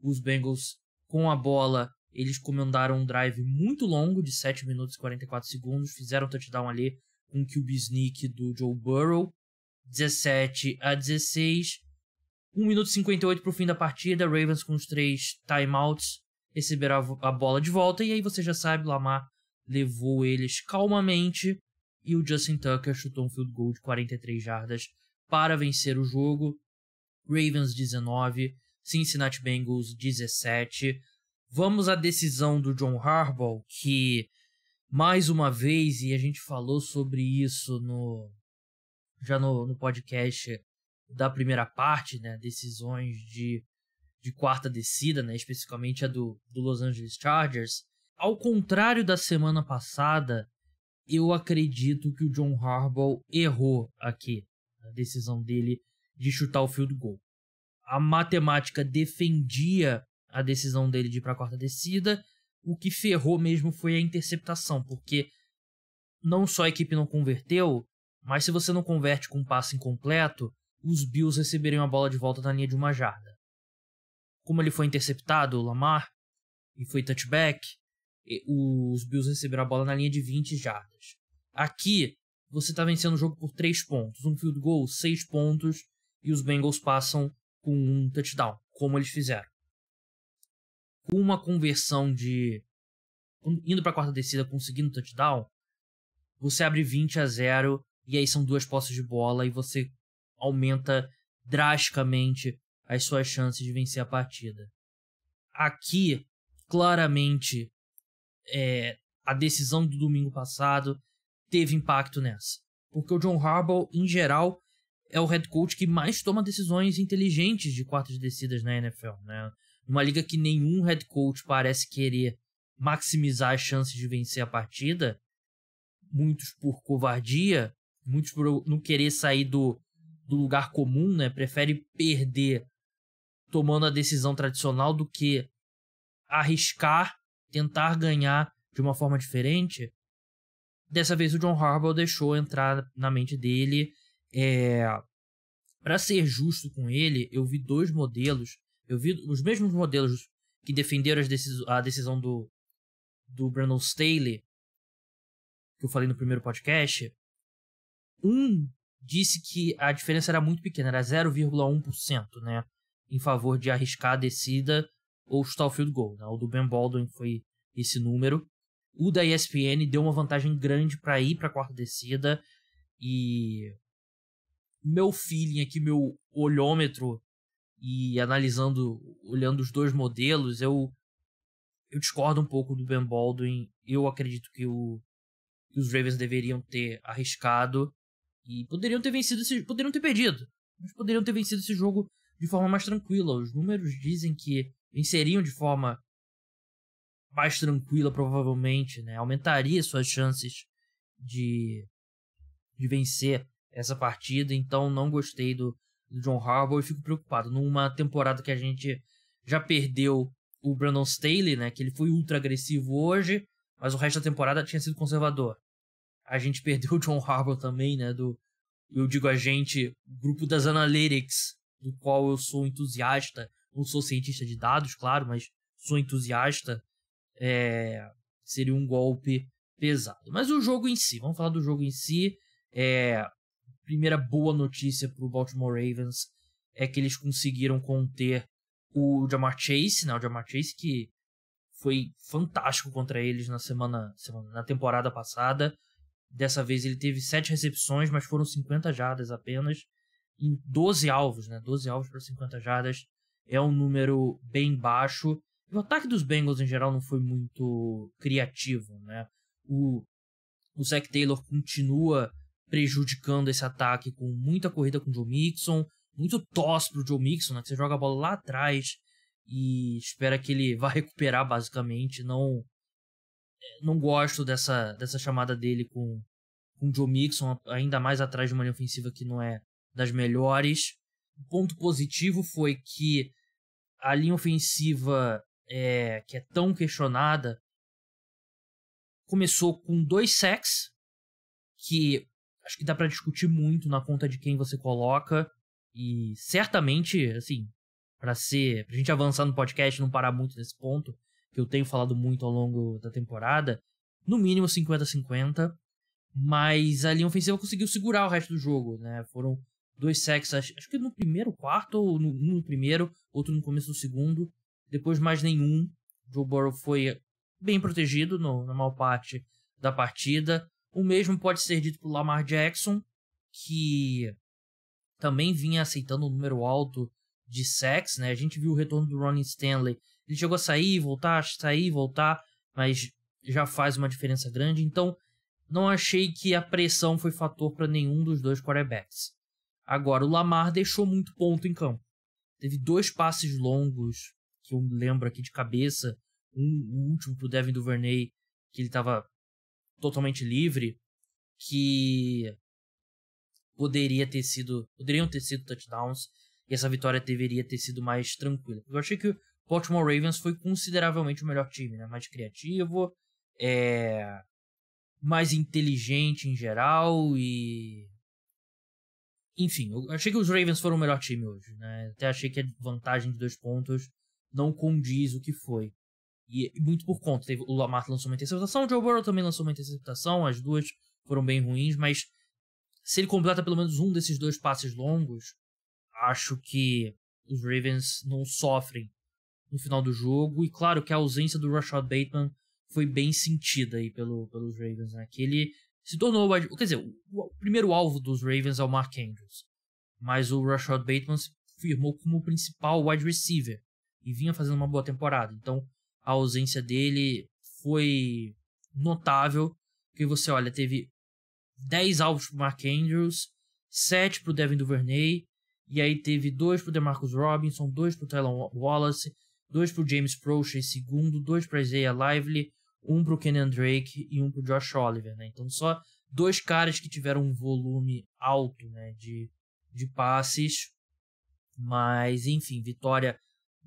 Os Bengals, com a bola, eles comandaram um drive muito longo, de 7 minutos e 44 segundos, fizeram um touchdown ali com o QB sneak do Joe Burrow, 17-16, 1 minuto e 58 para o fim da partida. Ravens com os 3 timeouts receberam a bola de volta, e aí você já sabe, Lamar levou eles calmamente e o Justin Tucker chutou um field goal de 43 jardas para vencer o jogo. Ravens 19, Cincinnati Bengals 17. Vamos à decisão do John Harbaugh, que mais uma vez, e a gente falou sobre isso já no podcast da primeira parte, né, decisões de quarta descida, né, especificamente a do Los Angeles Chargers. Ao contrário da semana passada, eu acredito que o John Harbaugh errou aqui, a decisão dele de chutar o field goal. A matemática defendia a decisão dele de ir para a quarta descida, o que ferrou mesmo foi a interceptação, porque não só a equipe não converteu, mas se você não converte com um passe incompleto, os Bills receberiam a bola de volta na linha de 1 jarda. Como ele foi interceptado, o Lamar, e foi touchback, os Bills receberam a bola na linha de 20 jardas. Aqui, você está vencendo o jogo por 3 pontos. Um field goal, 6 pontos, e os Bengals passam com um touchdown, como eles fizeram. Com uma conversão indo para a quarta descida, conseguindo touchdown, você abre 20-0, e aí são 2 posses de bola, e você aumenta drasticamente as suas chances de vencer a partida. Aqui, claramente, a decisão do domingo passado teve impacto nessa. Porque o John Harbaugh, em geral, é o head coach que mais toma decisões inteligentes de quartas descidas na NFL, né? Numa liga que nenhum head coach parece querer maximizar as chances de vencer a partida, muitos por covardia, muitos por não querer sair do lugar comum, né? Prefere perder tomando a decisão tradicional do que arriscar, tentar ganhar de uma forma diferente. Dessa vez o John Harbaugh deixou entrar na mente dele. Para ser justo com ele, eu vi 2 modelos, eu vi os mesmos modelos que defenderam a decisão do Brandon Staley, que eu falei no primeiro podcast. Um disse que a diferença era muito pequena, era 0,1%, né, em favor de arriscar a descida ou chutar o field goal, né? O do Ben Baldwin foi esse número. O da ESPN deu uma vantagem grande para ir para a quarta descida, e meu feeling aqui, meu olhômetro, e olhando os 2 modelos, eu discordo um pouco do Ben Baldwin. Eu acredito que os Ravens deveriam ter arriscado e poderiam ter perdido, mas poderiam ter vencido esse jogo de forma mais tranquila. Os números dizem que venceriam de forma mais tranquila, provavelmente, né? Aumentaria suas chances de vencer essa partida. Então não gostei do John Harbaugh e fico preocupado. Numa temporada que a gente já perdeu o Brandon Staley, né? Que ele foi ultra agressivo hoje, mas o resto da temporada tinha sido conservador. A gente perdeu o John Harbaugh também, né? Eu digo a gente, o grupo das Analytics, do qual eu sou entusiasta. Não sou cientista de dados, claro, mas sou entusiasta. Seria um golpe pesado. Mas o jogo em si, vamos falar do jogo em si. Primeira boa notícia para o Baltimore Ravens é que eles conseguiram conter o Ja'Marr Chase, né? O Ja'Marr Chase que foi fantástico contra eles na temporada passada. Dessa vez ele teve 7 recepções, mas foram 50 jardas apenas em 12 alvos, né? 12 alvos para 50 jardas é um número bem baixo. O ataque dos Bengals em geral não foi muito criativo, né? O Zach Taylor continua prejudicando esse ataque com muita corrida com o Joe Mixon, muito tosse pro Joe Mixon, né? Que você joga a bola lá atrás e espera que ele vá recuperar, basicamente. Não gosto dessa chamada dele com o Joe Mixon, ainda mais atrás de uma linha ofensiva que não é das melhores. O ponto positivo foi que a linha ofensiva que é tão questionada começou com 2 sacks, que acho que dá pra discutir muito na conta de quem você coloca, e certamente, assim, pra gente avançar no podcast e não parar muito nesse ponto, que eu tenho falado muito ao longo da temporada, no mínimo 50-50, mas a linha ofensiva conseguiu segurar o resto do jogo, né? Foram 2 sacks, acho que no primeiro quarto, ou no primeiro, outro no começo do segundo, depois mais nenhum. Joe Burrow foi bem protegido na maior parte da partida. O mesmo pode ser dito pro Lamar Jackson, que também vinha aceitando um número alto de sacks, né? A gente viu o retorno do Ronnie Stanley. Ele chegou a sair, voltar, mas já faz uma diferença grande. Então, não achei que a pressão foi fator para nenhum dos dois quarterbacks. Agora, o Lamar deixou muito ponto em campo. Teve 2 passes longos, que eu lembro aqui de cabeça. O último pro Devin Duvernay, que ele estava totalmente livre, que poderiam ter sido touchdowns, e essa vitória deveria ter sido mais tranquila. Eu achei que o Baltimore Ravens foi consideravelmente o melhor time, né? Mais criativo, mais inteligente em geral e... Enfim, eu achei que os Ravens foram o melhor time hoje, né? Até achei que a vantagem de 2 pontos não condiz o que foi. E muito por conta, o Lamar lançou uma interceptação, o Joe Burrow também lançou uma interceptação, as duas foram bem ruins, mas se ele completa pelo menos um desses 2 passes longos, acho que os Ravens não sofrem no final do jogo. E claro que a ausência do Rashad Bateman foi bem sentida aí pelos Ravens, né? Que ele se tornou... Quer dizer, o primeiro alvo dos Ravens é o Mark Andrews, mas o Rashad Bateman se firmou como o principal wide receiver e vinha fazendo uma boa temporada. Então, a ausência dele foi notável, porque você olha, teve 10 alvos pro Mark Andrews, 7 pro Devin Duvernay, e aí teve 2 pro DeMarcus Robinson, 2 pro Tylan Wallace, 2 pro James Proche segundo, 2 pro Isaiah Lively, 1 pro Kenyan Drake e 1 pro Josh Oliver, né? Então só 2 caras que tiveram um volume alto, né, de passes, mas enfim, vitória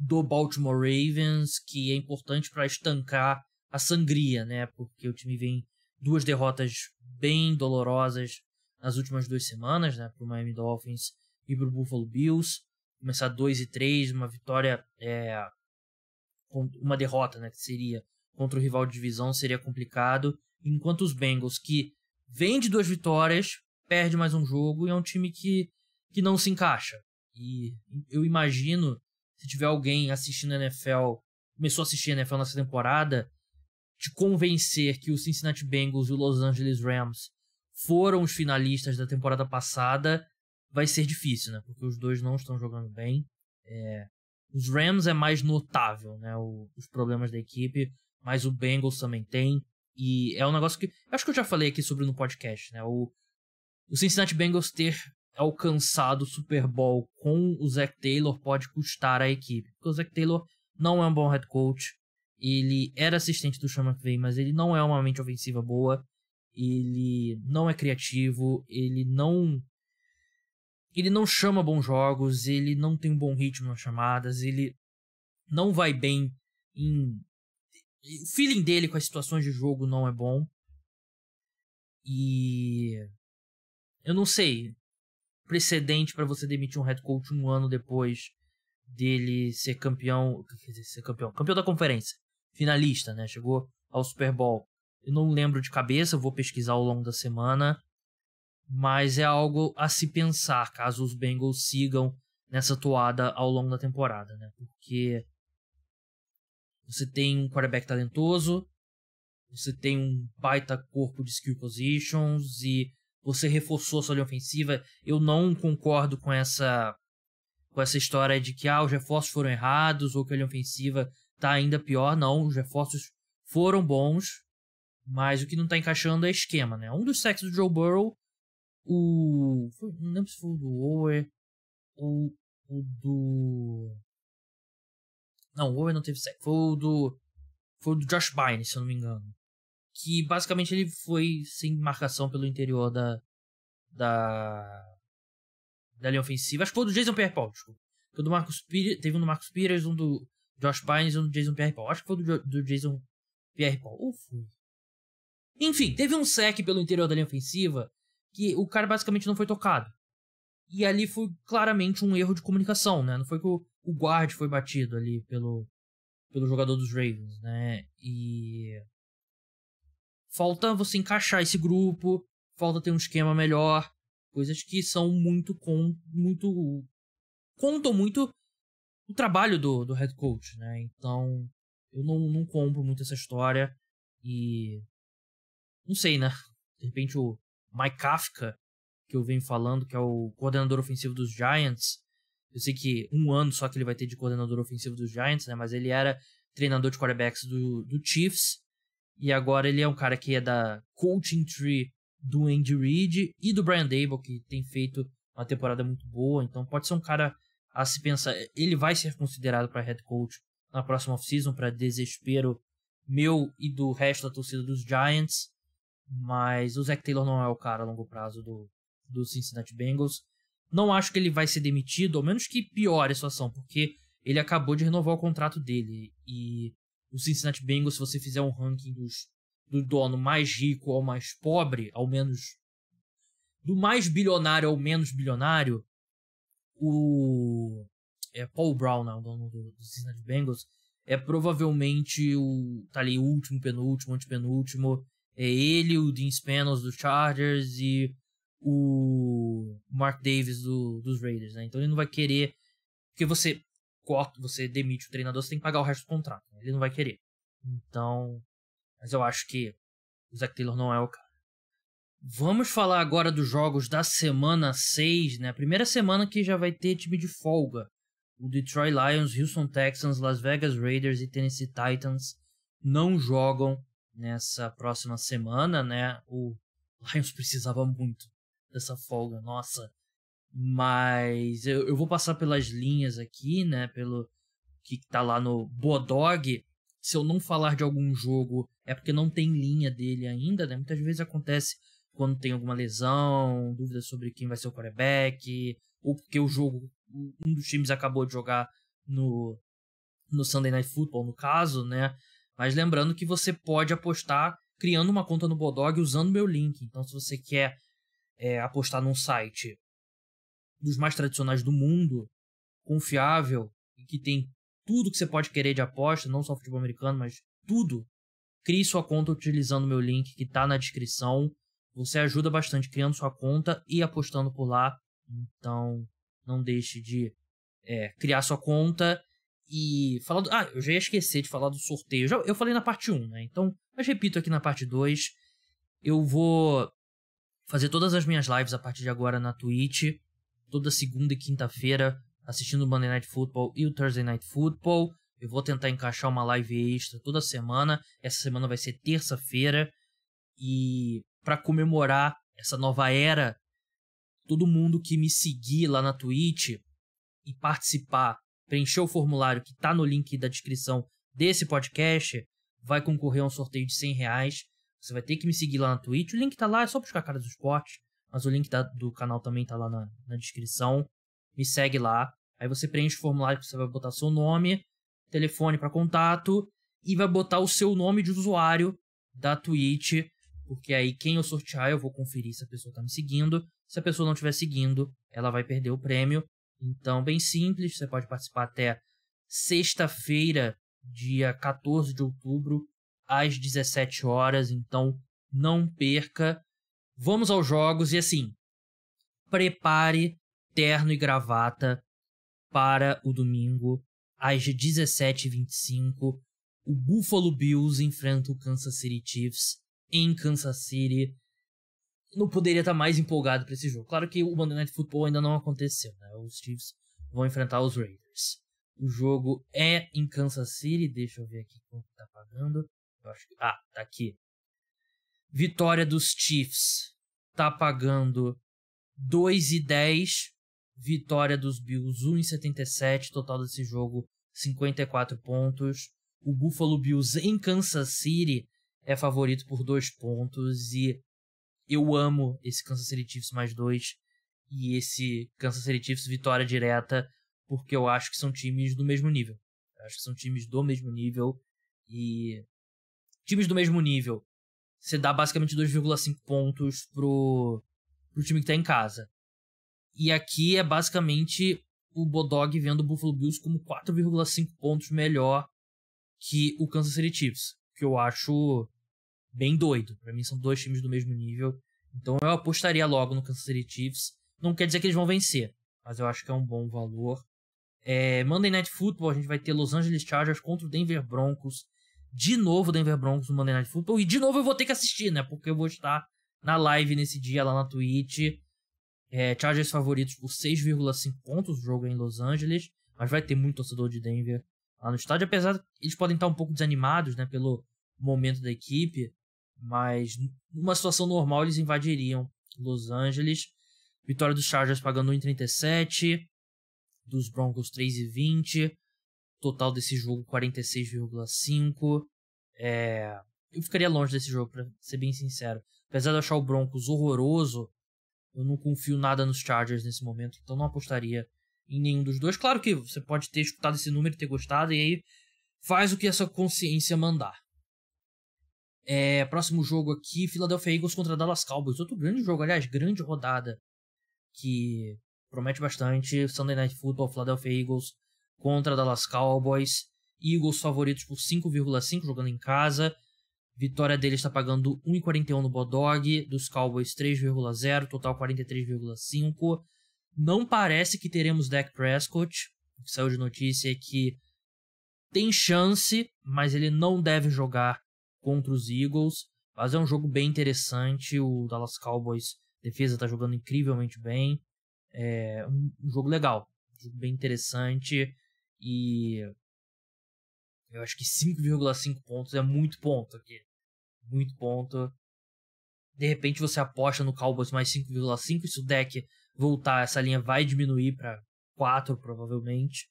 do Baltimore Ravens, que é importante para estancar a sangria, né? Porque o time vem 2 derrotas bem dolorosas nas últimas 2 semanas, né? Pro Miami Dolphins e pro Buffalo Bills. Começar 2-3, uma vitória, uma derrota, né? Que seria contra o rival de divisão, seria complicado. Enquanto os Bengals, que vem de 2 vitórias, perde mais um jogo e é um time que não se encaixa. E eu imagino, se tiver alguém assistindo a NFL, começou a assistir a NFL nessa temporada, de convencer que o Cincinnati Bengals e o Los Angeles Rams foram os finalistas da temporada passada, vai ser difícil, né? Porque os dois não estão jogando bem. Os Rams é mais notável, né? Os problemas da equipe, mas o Bengals também tem. E é um negócio que... acho que eu já falei aqui sobre no podcast, né? O Cincinnati Bengals ter alcançado o Super Bowl com o Zac Taylor pode custar a equipe. Porque o Zac Taylor não é um bom head coach. Ele era assistente do Sean McVay, mas ele não é uma mente ofensiva boa. Ele não é criativo. Ele não chama bons jogos. Ele não tem um bom ritmo nas chamadas. Ele não vai bem em... O feeling dele com as situações de jogo não é bom. E... eu não sei. Precedente para você demitir um head coach 1 ano depois dele ser campeão. Quer dizer, campeão da conferência. Finalista, né? Chegou ao Super Bowl. Eu não lembro de cabeça, vou pesquisar ao longo da semana. Mas é algo a se pensar caso os Bengals sigam nessa toada ao longo da temporada, né? Porque você tem um quarterback talentoso, você tem um baita corpo de skill positions e você reforçou a sua linha ofensiva. Eu não concordo com essa história de que os reforços foram errados ou que a linha ofensiva tá ainda pior. Não, os reforços foram bons, mas o que não tá encaixando é esquema, né? Um dos sacks do Joe Burrow, não lembro se foi o do Ower ou o do... Não, o Ower não teve sack, foi o do Josh Bynum, se eu não me engano. Que basicamente ele foi sem marcação pelo interior da linha ofensiva. Acho que foi o do Jason Pierre-Paul, desculpa. Teve um do Marcus Peters, um do Josh Bynes e um do Jason Pierre-Paul. Acho que foi do Jason Pierre-Paul. Ou foi? Enfim, teve um sec pelo interior da linha ofensiva que o cara basicamente não foi tocado. E ali foi claramente um erro de comunicação, né? Não foi que o guard foi batido ali pelo jogador dos Ravens, né? E... falta você encaixar esse grupo, falta ter um esquema melhor, coisas que são contam muito o trabalho do head coach, né? Então, eu não compro muito essa história e não sei, né? De repente o Mike Kafka, que eu venho falando, que é o coordenador ofensivo dos Giants. Eu sei que 1 ano só que ele vai ter de coordenador ofensivo dos Giants, né? Mas ele era treinador de quarterbacks do Chiefs. E agora ele é um cara que é da coaching tree do Andy Reid e do Brian Daboll, que tem feito uma temporada muito boa. Então pode ser um cara a se pensar. Ele vai ser considerado para head coach na próxima offseason, para desespero meu e do resto da torcida dos Giants. Mas o Zac Taylor não é o cara a longo prazo do Cincinnati Bengals. Não acho que ele vai ser demitido, ao menos que piore a situação, porque ele acabou de renovar o contrato dele. E o Cincinnati Bengals, se você fizer um ranking do dono mais rico ao mais pobre, ao menos do mais bilionário ao menos bilionário, o Paul Brown, né, o dono do Cincinnati Bengals, é provavelmente tá ali o último, penúltimo, antepenúltimo. É ele, o Dean Spanos dos Chargers e o Mark Davis dos Raiders, né? Então ele não vai querer, porque você demite o treinador, você tem que pagar o resto do contrato, né? Ele não vai querer. Então, mas eu acho que o Zac Taylor não é o cara. Vamos falar agora dos jogos da semana 6, né? A primeira semana que já vai ter time de folga. O Detroit Lions, Houston Texans, Las Vegas Raiders e Tennessee Titans não jogam nessa próxima semana, né? O Lions precisava muito dessa folga, nossa. Mas eu vou passar pelas linhas aqui, né? Pelo que tá lá no Bodog. Se eu não falar de algum jogo, é porque não tem linha dele ainda, né? Muitas vezes acontece quando tem alguma lesão, dúvida sobre quem vai ser o quarterback, ou porque um dos times acabou de jogar no Sunday Night Football, no caso, né? Mas lembrando que você pode apostar criando uma conta no Bodog usando o meu link. Então, se você quer apostar num site dos mais tradicionais do mundo, confiável, e que tem tudo que você pode querer de aposta, não só futebol americano, mas tudo, crie sua conta utilizando o meu link que está na descrição. Você ajuda bastante criando sua conta e apostando por lá. Então, não deixe de criar sua conta. E eu já ia esquecer de falar do sorteio. Eu falei na parte 1, né? Então, mas repito aqui na parte 2. Eu vou fazer todas as minhas lives a partir de agora na Twitch. Toda segunda e quinta-feira, assistindo o Monday Night Football e o Thursday Night Football. Eu vou tentar encaixar uma live extra toda semana. Essa semana vai ser terça-feira. E para comemorar essa nova era, todo mundo que me seguir lá na Twitch e participar, preencher o formulário que está no link da descrição desse podcast, vai concorrer a um sorteio de R$100. Você vai ter que me seguir lá na Twitch. O link tá lá, é só buscar a Cara do Esporte. Mas o link do canal também tá lá na descrição. Me segue lá. Aí você preenche o formulário que você vai botar seu nome, telefone para contato e vai botar o seu nome de usuário da Twitch. Porque aí quem eu sortear eu vou conferir se a pessoa tá me seguindo. Se a pessoa não estiver seguindo, ela vai perder o prêmio. Então, bem simples, você pode participar até sexta-feira, dia 14 de outubro, às 17 horas. Então, não perca. Vamos aos jogos e, assim, prepare terno e gravata para o domingo, às 17h25. O Buffalo Bills enfrenta o Kansas City Chiefs em Kansas City. Não poderia estar mais empolgado para esse jogo. Claro que o Monday Night Football ainda não aconteceu, né? Os Chiefs vão enfrentar os Raiders. O jogo é em Kansas City. Deixa eu ver aqui quanto tá pagando. Eu acho que... tá aqui. Vitória dos Chiefs tá pagando 2,10. Vitória dos Bills 1,77. Total desse jogo 54 pontos. O Buffalo Bills em Kansas City é favorito por 2 pontos e eu amo esse Kansas City Chiefs mais 2 e esse Kansas City Chiefs vitória direta, porque eu acho que são times do mesmo nível. Eu acho que são times do mesmo nível e times do mesmo nível, você dá basicamente 2,5 pontos pro time que tá em casa. E aqui é basicamente o Bodog vendo o Buffalo Bills como 4,5 pontos melhor que o Kansas City Chiefs, que eu acho bem doido. Pra mim são 2 times do mesmo nível. Então eu apostaria logo no Kansas City Chiefs. Não quer dizer que eles vão vencer, mas eu acho que é um bom valor. Monday Night Football, a gente vai ter Los Angeles Chargers contra o Denver Broncos. De novo Denver Broncos no Monday Night Football. E de novo eu vou ter que assistir, né? Porque eu vou estar na live nesse dia lá na Twitch. Chargers favoritos por 6,5 pontos. O jogo é em Los Angeles, mas vai ter muito torcedor de Denver lá no estádio. Apesar de eles podem estar um pouco desanimados, né, pelo momento da equipe, mas numa situação normal eles invadiriam Los Angeles. Vitória dos Chargers pagando 1,37, dos Broncos 3,20. Total desse jogo 46,5. Eu ficaria longe desse jogo, pra ser bem sincero. Apesar de eu achar o Broncos horroroso, eu não confio nada nos Chargers nesse momento, então não apostaria em nenhum dos dois. Claro que você pode ter escutado esse número e ter gostado, e aí faz o que essa consciência mandar. Próximo jogo aqui, Philadelphia Eagles contra Dallas Cowboys. Outro grande jogo, aliás, grande rodada, que promete bastante. Sunday Night Football, Philadelphia Eagles contra Dallas Cowboys. Eagles favoritos por 5,5 jogando em casa. Vitória deles está pagando 1,41 no Bodog. Dos Cowboys 3,0, total 43,5. Não parece que teremos Dak Prescott. O que saiu de notícia é que tem chance, mas ele não deve jogar contra os Eagles. Mas é um jogo bem interessante. O Dallas Cowboys defesa está jogando incrivelmente bem. É um jogo legal, um jogo bem interessante. E eu acho que 5,5 pontos é muito ponto aqui. Muito ponto. De repente você aposta no Cowboys mais 5,5. E se o deck voltar, essa linha vai diminuir para 4 provavelmente.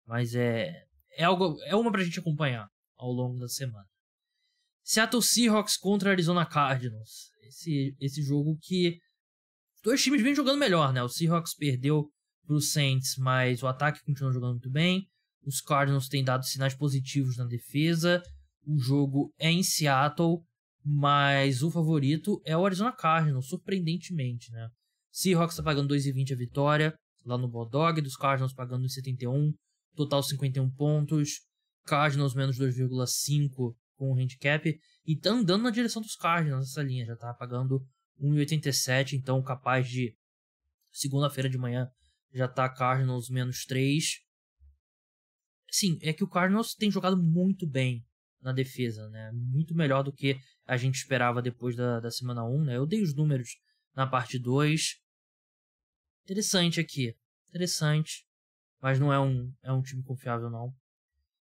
Mas é uma pra gente acompanhar ao longo da semana. Seattle Seahawks contra Arizona Cardinals. Esse jogo que os dois times vêm jogando melhor, né? O Seahawks perdeu pro Saints, mas o ataque continua jogando muito bem. Os Cardinals têm dado sinais positivos na defesa. O jogo é em Seattle, mas o favorito é o Arizona Cardinals, surpreendentemente, né? Seahawks está pagando 2,20 a vitória, lá no Bulldog. Dos Cardinals pagando 1,71, total 51 pontos. Cardinals menos 2,5 com o handicap. E tá andando na direção dos Cardinals essa linha, já tá pagando 1,87, então capaz de segunda-feira de manhã já tá Cardinals menos 3. Sim, é que o Cardinals tem jogado muito bem na defesa, né? Muito melhor do que a gente esperava depois da semana 1, né? Eu dei os números na parte 2. Interessante aqui. Interessante. Mas não é um time confiável, não.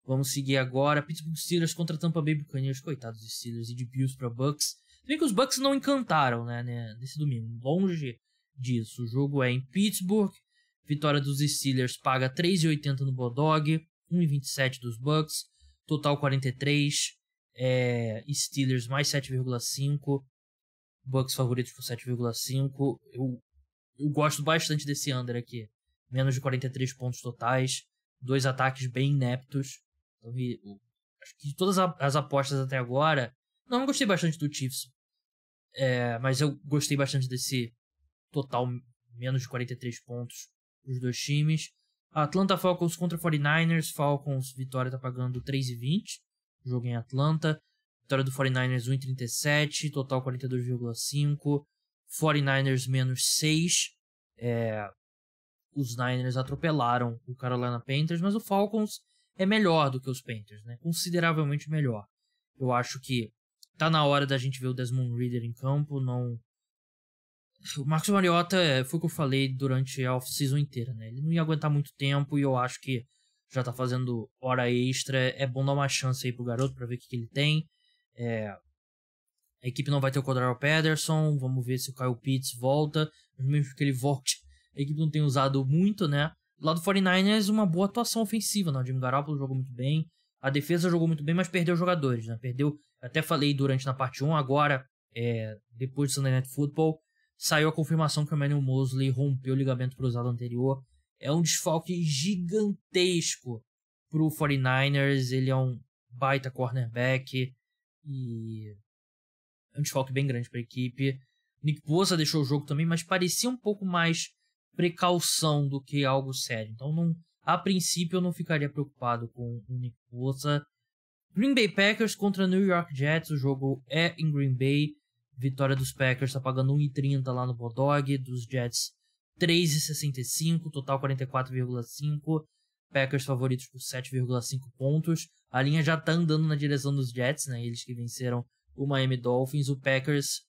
Vamos seguir agora. Pittsburgh Steelers contra Tampa Bay Buccaneers. Coitados dos Steelers. E de Bills para Bucks. Se bem que os Bucks não encantaram, né? Nesse domingo. Longe disso. O jogo é em Pittsburgh. Vitória dos Steelers paga 3,80 no Bulldog. 1,27 dos Bucks. Total 43. Steelers mais 7,5. Bucks favoritos por 7,5. Eu gosto bastante desse under aqui. Menos de 43 pontos totais. 2 ataques bem ineptos. Então, acho que de todas as apostas até agora... Não gostei bastante do Chiefs. Mas eu gostei bastante desse total menos de 43 pontos dos dois times. Atlanta Falcons contra 49ers. Falcons, vitória tá pagando 3,20. Jogo em Atlanta. Vitória do 49ers 1,37. Total 42,5. 49ers menos 6. Os Niners atropelaram o Carolina Panthers, mas o Falcons é melhor do que os Panthers, né? Consideravelmente melhor. Eu acho que tá na hora da gente ver o Desmond Ridder em campo. Não... O Marcus Mariota foi o que eu falei durante a off-season inteira, né? Ele não ia aguentar muito tempo e eu acho que já tá fazendo hora extra. É bom dar uma chance aí pro garoto pra ver o que ele tem. A equipe não vai ter o Cordero Patterson. Vamos ver se o Kyle Pitts volta. Mesmo que ele volte, a equipe não tem usado muito, né? Lá do 49ers, uma boa atuação ofensiva, né? O Jimmy Garoppolo jogou muito bem. A defesa jogou muito bem, mas perdeu jogadores, né? Até falei durante na parte 1, agora, depois do Sunday Night Football, saiu a confirmação que o Emmanuel Mosley rompeu o ligamento cruzado anterior. É um desfalque gigantesco pro 49ers. Ele é um baita cornerback e é um desfalque bem grande para a equipe. Nick Bosa deixou o jogo também, mas parecia um pouco mais precaução do que algo sério. Então, a princípio, eu não ficaria preocupado com o Nick Bosa. Green Bay Packers contra New York Jets. O jogo é em Green Bay. Vitória dos Packers está pagando 1,30 lá no Bulldog. Dos Jets, 3,65. Total 44,5. Packers favoritos por 7,5 pontos. A linha já está andando na direção dos Jets, né? Eles que venceram o Miami Dolphins. O Packers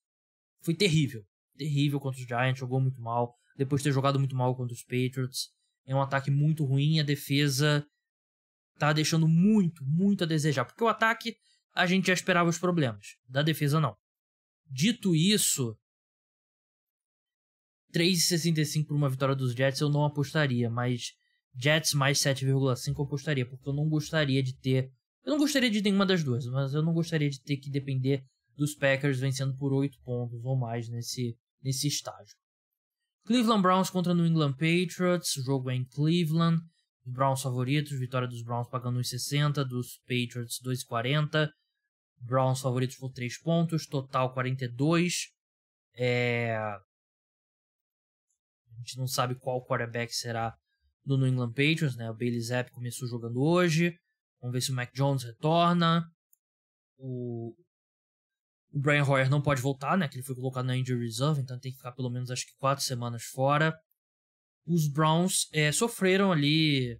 foi terrível. Terrível contra os Giants, jogou muito mal. Depois de ter jogado muito mal contra os Patriots. É um ataque muito ruim, a defesa tá deixando muito a desejar. Porque o ataque, a gente já esperava os problemas. Da defesa, não. Dito isso, 3,65 por uma vitória dos Jets eu não apostaria, mas Jets mais 7,5 eu apostaria, porque eu não gostaria de ter... Eu não gostaria de nenhuma das duas, mas eu não gostaria de ter que depender dos Packers vencendo por 8 pontos ou mais nesse estágio. Cleveland Browns contra New England Patriots, o jogo é em Cleveland, os Browns favoritos, vitória dos Browns pagando 1,60, dos Patriots 2,40, Browns favoritos por 3 pontos, total 42, a gente não sabe qual quarterback será do New England Patriots, né? O Bailey Zappi começou jogando hoje, vamos ver se o Mac Jones retorna, o Brian Hoyer não pode voltar, né? Que ele foi colocado na injury reserve, então tem que ficar pelo menos acho que 4 semanas fora. Os Browns sofreram ali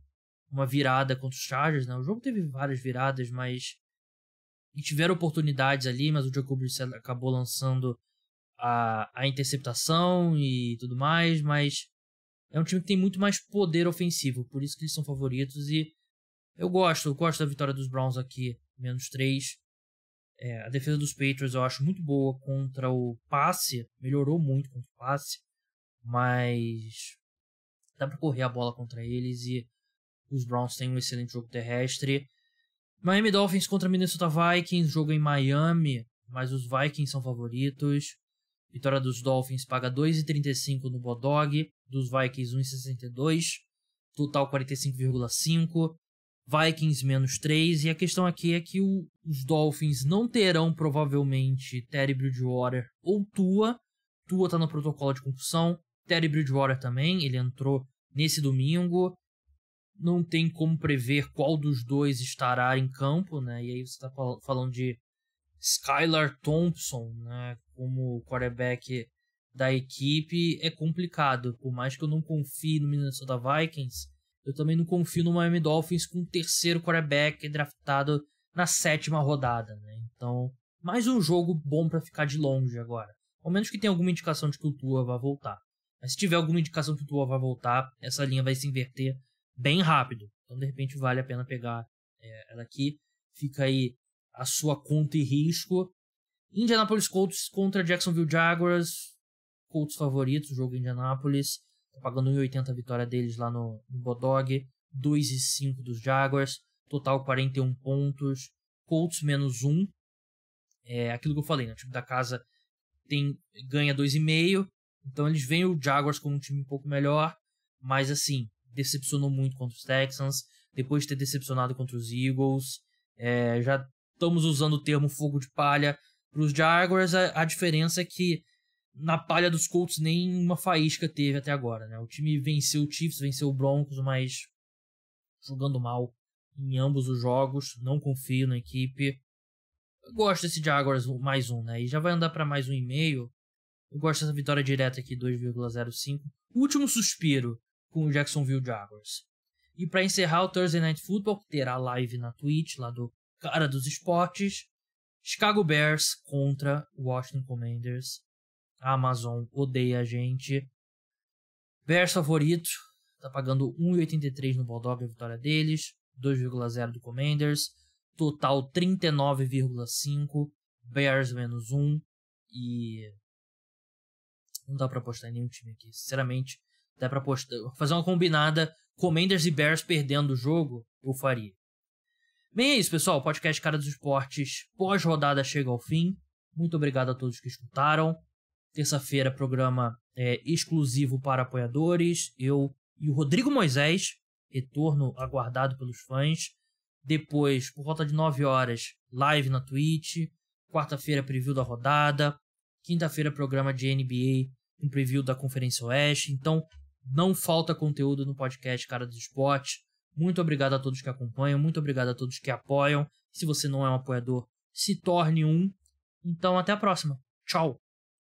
uma virada contra os Chargers, né? O jogo teve várias viradas, mas e tiveram oportunidades ali, mas o Jacob Brissett acabou lançando a interceptação e tudo mais, mas é um time que tem muito mais poder ofensivo, por isso que eles são favoritos e eu gosto da vitória dos Browns aqui, menos 3. A defesa dos Patriots eu acho muito boa contra o passe, melhorou muito contra o passe, mas dá pra correr a bola contra eles e os Browns têm um excelente jogo terrestre. Miami Dolphins contra Minnesota Vikings, jogo em Miami, mas os Vikings são favoritos. Vitória dos Dolphins paga 2,35 no Bodog, dos Vikings 1,62, total 45,5. Vikings menos 3, e a questão aqui é que os Dolphins não terão provavelmente Teddy Bridgewater ou Tua. Tua tá no protocolo de concussão, Teddy Bridgewater também, ele entrou nesse domingo. Não tem como prever qual dos dois estará em campo, né? E aí você tá falando de Skylar Thompson, né? Como quarterback da equipe, é complicado. Por mais que eu não confie no Minnesota Vikings, eu também não confio no Miami Dolphins com o terceiro quarterback draftado na 7ª rodada, né? Então, mais um jogo bom para ficar de longe agora. Ao menos que tenha alguma indicação de que o Tua vai voltar. Mas se tiver alguma indicação que o Tua vai voltar, essa linha vai se inverter bem rápido. Então, de repente, vale a pena pegar ela aqui. Fica aí a sua conta e risco. Indianapolis Colts contra Jacksonville Jaguars. Colts favoritos, jogo em Indianapolis. Tá pagando 1,80 a vitória deles lá no Bodog. 2,5 dos Jaguars. Total 41 pontos. Colts menos 1. É aquilo que eu falei, né? O time da casa ganha 2,5. Então eles veem o Jaguars como um time um pouco melhor. Mas assim, decepcionou muito contra os Texans. Depois de ter decepcionado contra os Eagles. Já estamos usando o termo fogo de palha para os Jaguars. A diferença é que na palha dos Colts nem uma faísca teve até agora, né? O time venceu o Chiefs, venceu o Broncos, mas jogando mal em ambos os jogos. Não confio na equipe. Eu gosto desse Jaguars mais 1, né? E já vai andar para mais 1,5. Eu gosto dessa vitória direta aqui, 2,05. Último suspiro com o Jacksonville Jaguars. E para encerrar o Thursday Night Football, que terá live na Twitch, lá do Cara dos Esportes, Chicago Bears contra Washington Commanders. A Amazon odeia a gente. Bears favorito, tá pagando 1,83 no Bulldog a vitória deles, 2,0 do Commanders, total 39,5, Bears menos 1, e não dá pra apostar em nenhum time aqui, sinceramente. Dá pra fazer uma combinada, Commanders e Bears perdendo o jogo, eu faria. Bem, é isso, pessoal. O podcast Cara dos Esportes pós-rodada chega ao fim. Muito obrigado a todos que escutaram. Terça-feira, programa exclusivo para apoiadores. Eu e o Rodrigo Moisés. Retorno aguardado pelos fãs. Depois, por volta de 9 horas, live na Twitch. Quarta-feira, preview da rodada. Quinta-feira, programa de NBA, um preview da Conferência Oeste. Então, não falta conteúdo no podcast Cara dos Esportes. Muito obrigado a todos que acompanham, muito obrigado a todos que apoiam. Se você não é um apoiador, se torne um. Então, até a próxima. Tchau!